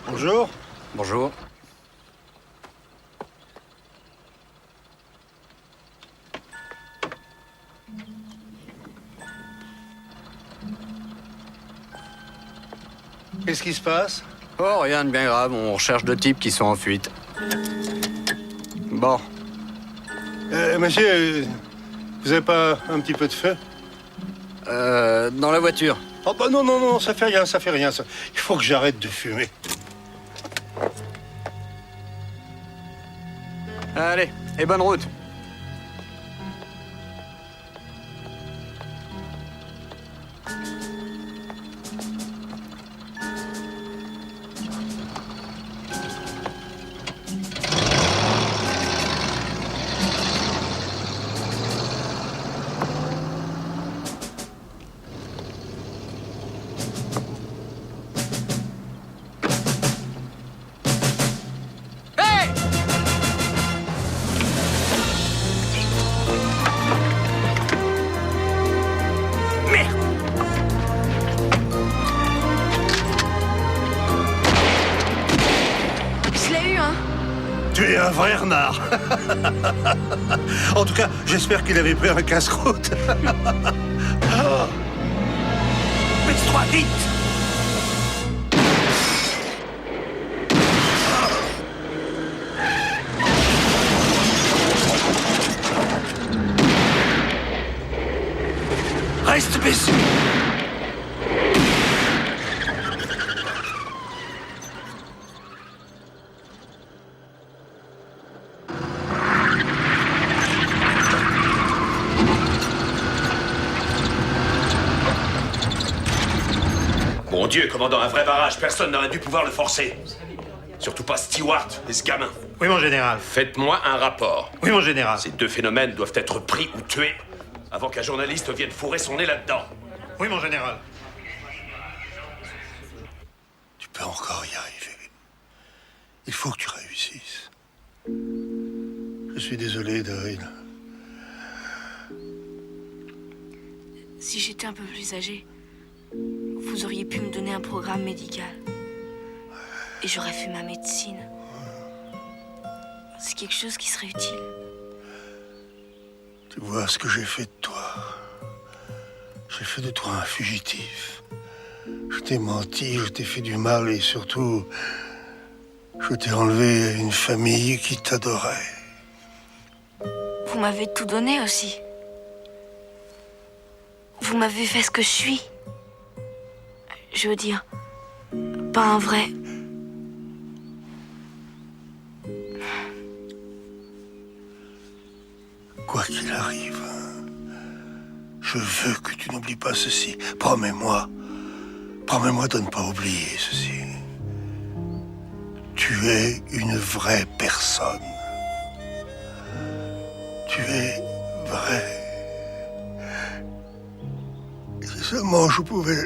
Bonjour. Bonjour. Qu'est-ce qui se passe? Oh, rien de bien grave, on recherche 2 types qui sont en fuite. Bon. Monsieur, vous avez pas un petit peu de feu? Dans la voiture. Oh bah non, non, non, ça fait rien, ça fait rien. Ça. Il faut que j'arrête de fumer. Allez, et bonne route. Tu es un vrai renard. En tout cas, j'espère qu'il avait pris un casse-croûte. Baisse-toi vite! Reste baissé! Mon Dieu, commandant, un vrai barrage, personne n'aurait dû pouvoir le forcer. Surtout pas Stewart et ce gamin. Oui, mon général. Faites-moi un rapport. Oui, mon général. Ces 2 phénomènes doivent être pris ou tués avant qu'un journaliste vienne fourrer son nez là-dedans. Oui, mon général. Tu peux encore y arriver. Il faut que tu réussisses. Je suis désolé, Daryl. Si j'étais un peu plus âgé, vous auriez pu me donner un programme médical. Et j'aurais fait ma médecine. C'est quelque chose qui serait utile. Tu vois ce que j'ai fait de toi. J'ai fait de toi un fugitif. Je t'ai menti, je t'ai fait du mal et surtout, je t'ai enlevé à une famille qui t'adorait. Vous m'avez tout donné aussi. Vous m'avez fait ce que je suis. Je veux dire, pas un vrai. Quoi qu'il arrive, je veux que tu n'oublies pas ceci. Promets-moi. Promets-moi de ne pas oublier ceci. Tu es une vraie personne. Tu es vrai. Et si seulement je pouvais...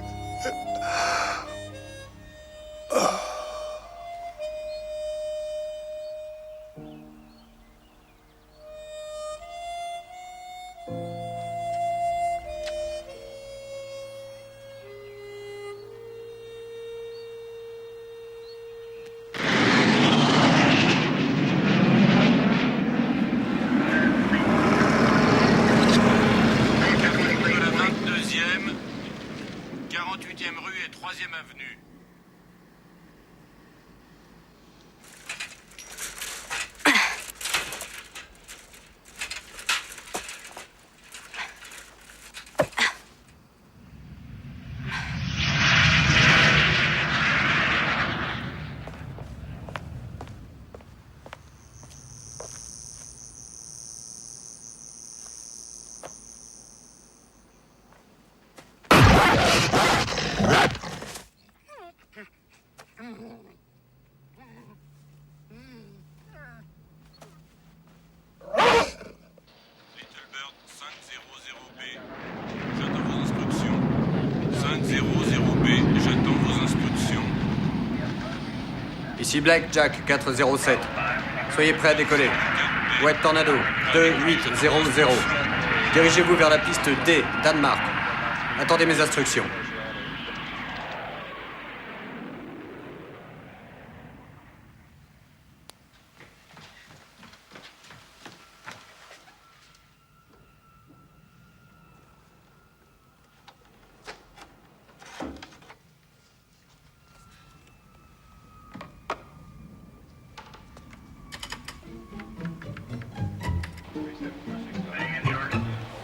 Ici Black Jack 407. Soyez prêts à décoller. White Tornado 2800. Dirigez-vous vers la piste D, Danemark. Attendez mes instructions.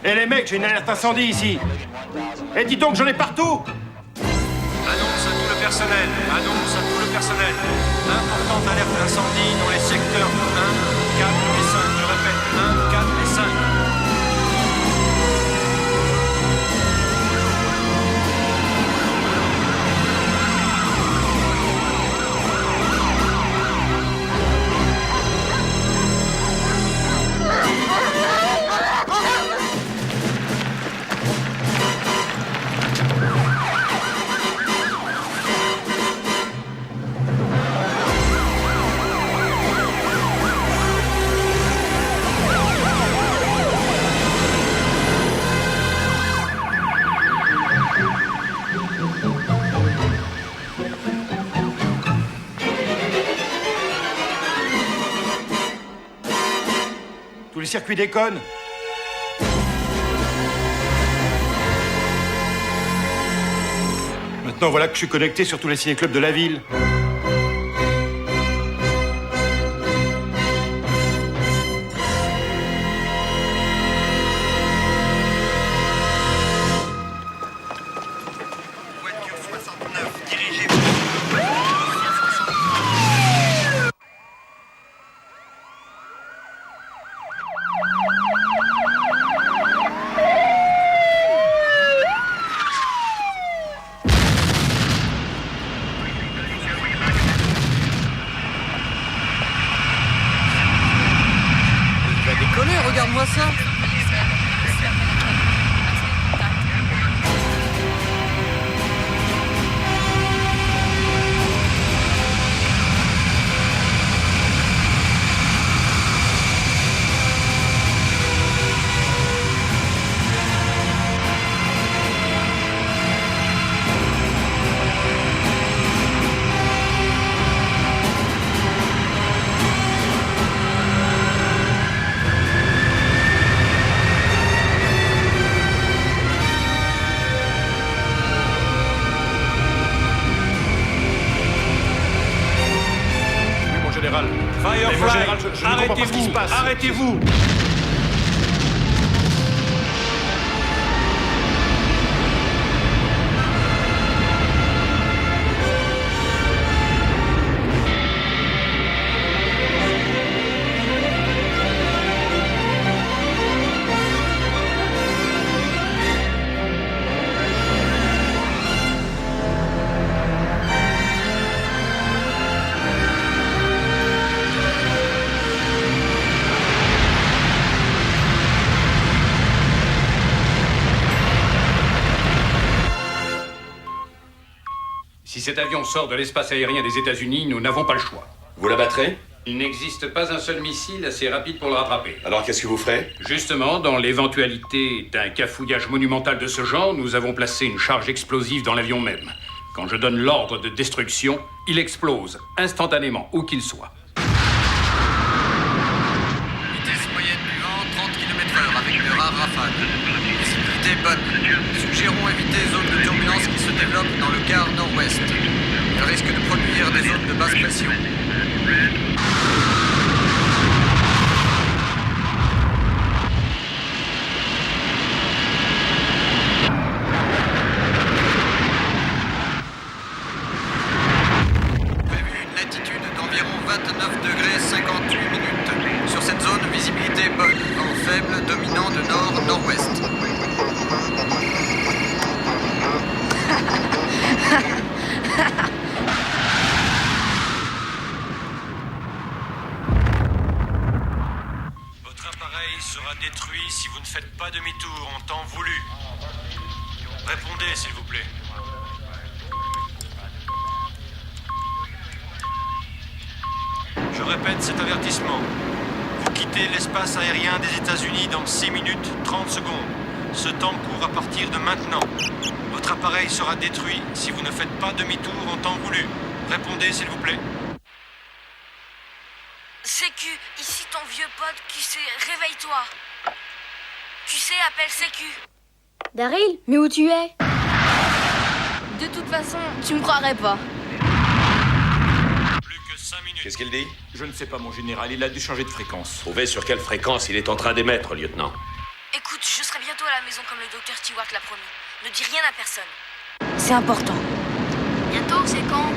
Eh les mecs, j'ai une alerte incendie ici. Eh dis donc, j'en ai partout. Annonce à tout le personnel. Annonce à tout le personnel. Importante alerte d'incendie dans les secteurs 1, 4 et 5. Je répète, 1, 4 et 5. Tous les circuits déconnent. Maintenant, voilà que je suis connecté sur tous les ciné-clubs de la ville. Regarde-moi ça. Firefly, arrêtez-vous, arrêtez-vous. Si cet avion sort de l'espace aérien des États-Unis, nous n'avons pas le choix. Vous l'abattrez? Il n'existe pas un seul missile assez rapide pour le rattraper. Alors qu'est-ce que vous ferez? Justement, dans l'éventualité d'un cafouillage monumental de ce genre, nous avons placé une charge explosive dans l'avion même. Quand je donne l'ordre de destruction, il explose instantanément, où qu'il soit. Vitesse moyenne du vent, 30 km/h avec de rares rafales. Visibilité bonne. Suggérons éviter zones de turbulence qui se développent dans le quart nord-ouest. Elle risque de produire des zones de basse pression. Prévu une latitude d'environ 29 degrés 58 minutes. Sur cette zone, visibilité bonne. Vent faible dominant de nord-nord-ouest. Votre appareil sera détruit si vous ne faites pas demi-tour en temps voulu. Répondez, s'il vous plaît. répète cet avertissement. Vous quittez l'espace aérien des États-Unis dans 6 minutes 30 secondes. Ce temps court à partir de maintenant. Votre appareil sera détruit si vous ne faites pas demi-tour en temps voulu. Répondez, s'il vous plaît. Sécu, ici ton vieux pote QC, réveille-toi. QC appelle Sécu. Daryl, mais où tu es? De toute façon, tu me croirais pas. Qu'est-ce qu'il dit? Je ne sais pas, mon général. Il a dû changer de fréquence. Trouvez sur quelle fréquence il est en train d'émettre, lieutenant. Écoute, je serai bientôt à la maison comme le docteur Stewart l'a promis. Ne dis rien à personne. C'est important. Bientôt, c'est quand?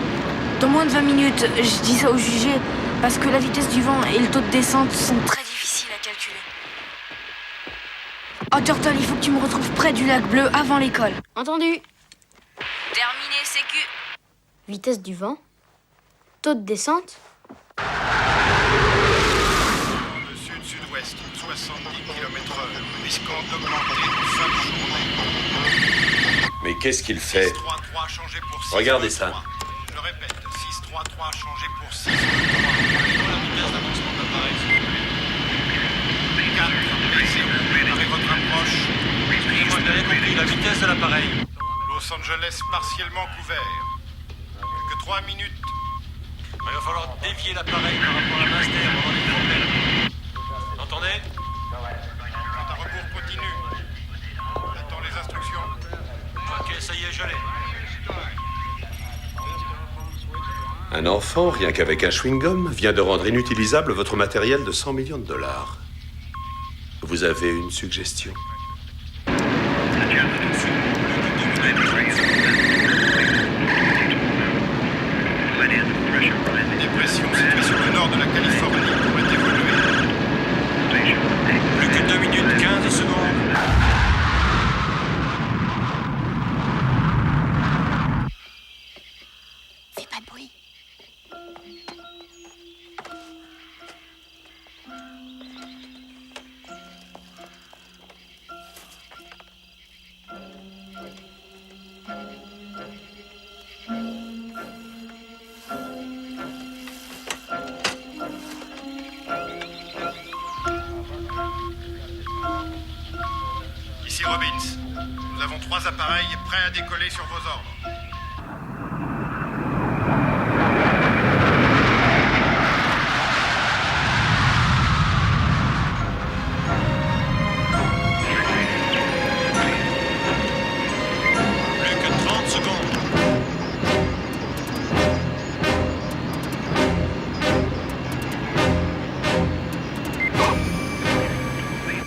Dans moins de 20 minutes, je dis ça au jugé, parce que la vitesse du vent et le taux de descente sont très difficiles à calculer. Oh Turtle, il faut que tu me retrouves près du lac bleu avant l'école. Entendu. Terminé, Sécu. Vitesse du vent? Taux de descente? Le sud-sud-ouest, 70 km/h, risquant d'augmenter en fin de journée. Mais qu'est-ce qu'il fait? 633 changé pour 6. Regardez ça. Je le répète, 633 changé pour 6. La vitesse d'avancement de l'appareil, s'il vous plaît. 4, P0, préparez votre approche. Excusez-moi, je n'avais pas compris la vitesse de l'appareil. Los Angeles partiellement couvert. Plus que 3 minutes. Il va falloir dévier l'appareil par rapport à la masse d'air avant les problèmes. Entendez? Un rebours continu. J'attends les instructions. Ok, ça y est, je l'ai. Un enfant, rien qu'avec un chewing-gum, vient de rendre inutilisable votre matériel de 100 millions de dollars. Vous avez une suggestion? Dépression située sur le nord de la Californie pourrait évoluer. Plus que 2 minutes 15 secondes. Fais pas de bruit. Ici Robbins. Nous avons 3 appareils prêts à décoller sur vos ordres. Plus que 30 secondes.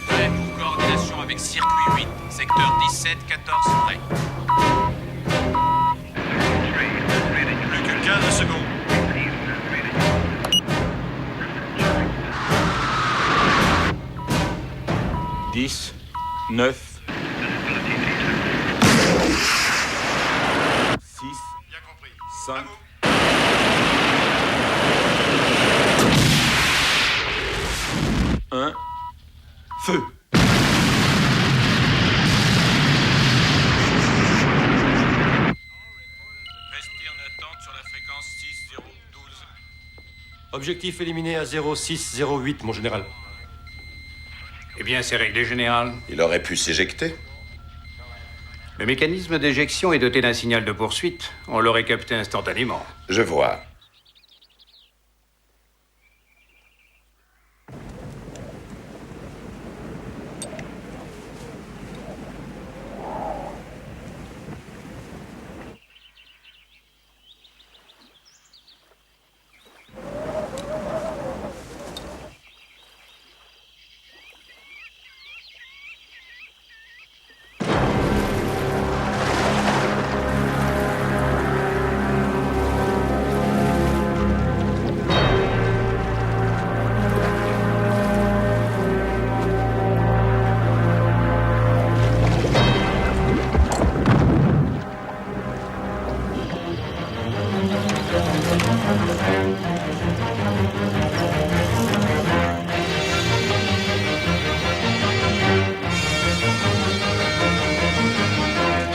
Prêt pour coordination avec circuit 8, secteur 17-14 prêt. Plus que 15 secondes. « 10, 9, 6, 5, 1, feu. Restez en attente sur la fréquence 6012. Objectif éliminé à 0608, mon général. Eh bien, c'est réglé, général. Il aurait pu s'éjecter. Le mécanisme d'éjection est doté d'un signal de poursuite. On l'aurait capté instantanément. Je vois.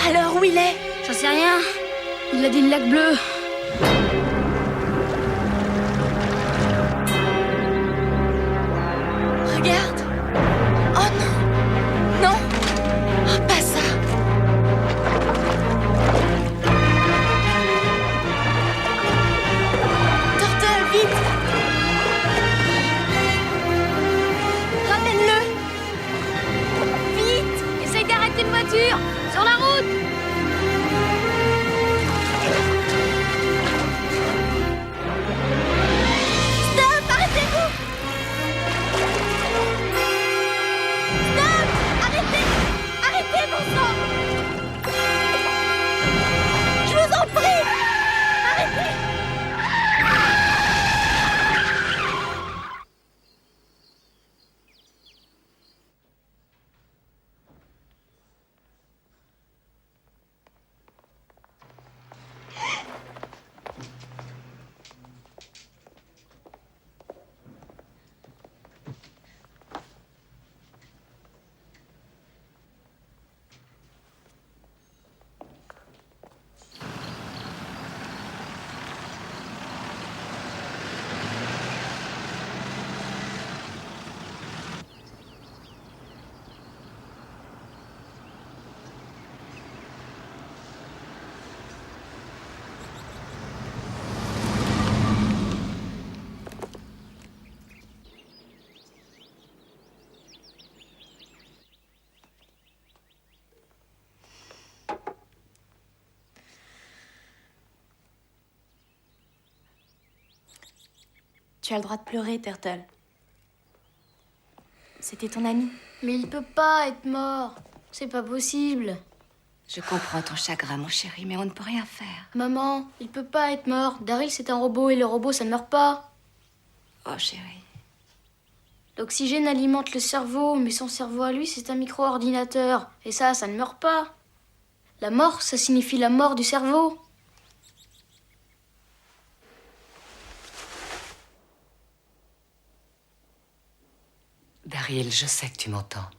Alors, où il est? J'en sais rien. Il a dit le lac bleu. Regarde. Oh non. Non. Oh, pas ça. Turtle, vite. Ramène-le. Vite! Essaye d'arrêter une voiture! Sur la route! Stop, arrêtez-vous. Stop, arrêtez. Arrêtez, bon sang. Je vous en prie. Arrêtez. Tu as le droit de pleurer, Turtle. C'était ton ami. Mais il peut pas être mort. C'est pas possible. Je comprends ton chagrin, mon chéri, mais on ne peut rien faire. Maman, il peut pas être mort. Daryl, c'est un robot et le robot, ça ne meurt pas. Oh, chéri. L'oxygène alimente le cerveau, mais son cerveau à lui, c'est un micro-ordinateur. Et ça ne meurt pas. La mort, ça signifie la mort du cerveau. Daryl, je sais que tu m'entends.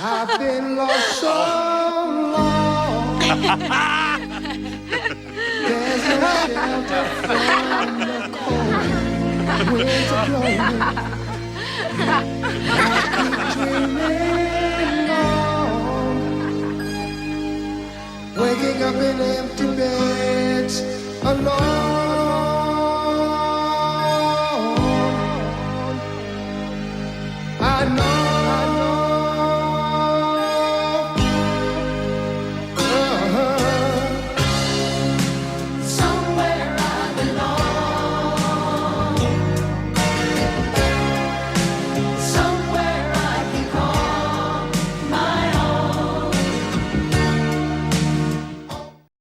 I've been lost so long. There's no shelter from the cold winds are blowing. I keep dreaming on, waking up in empty beds alone. I know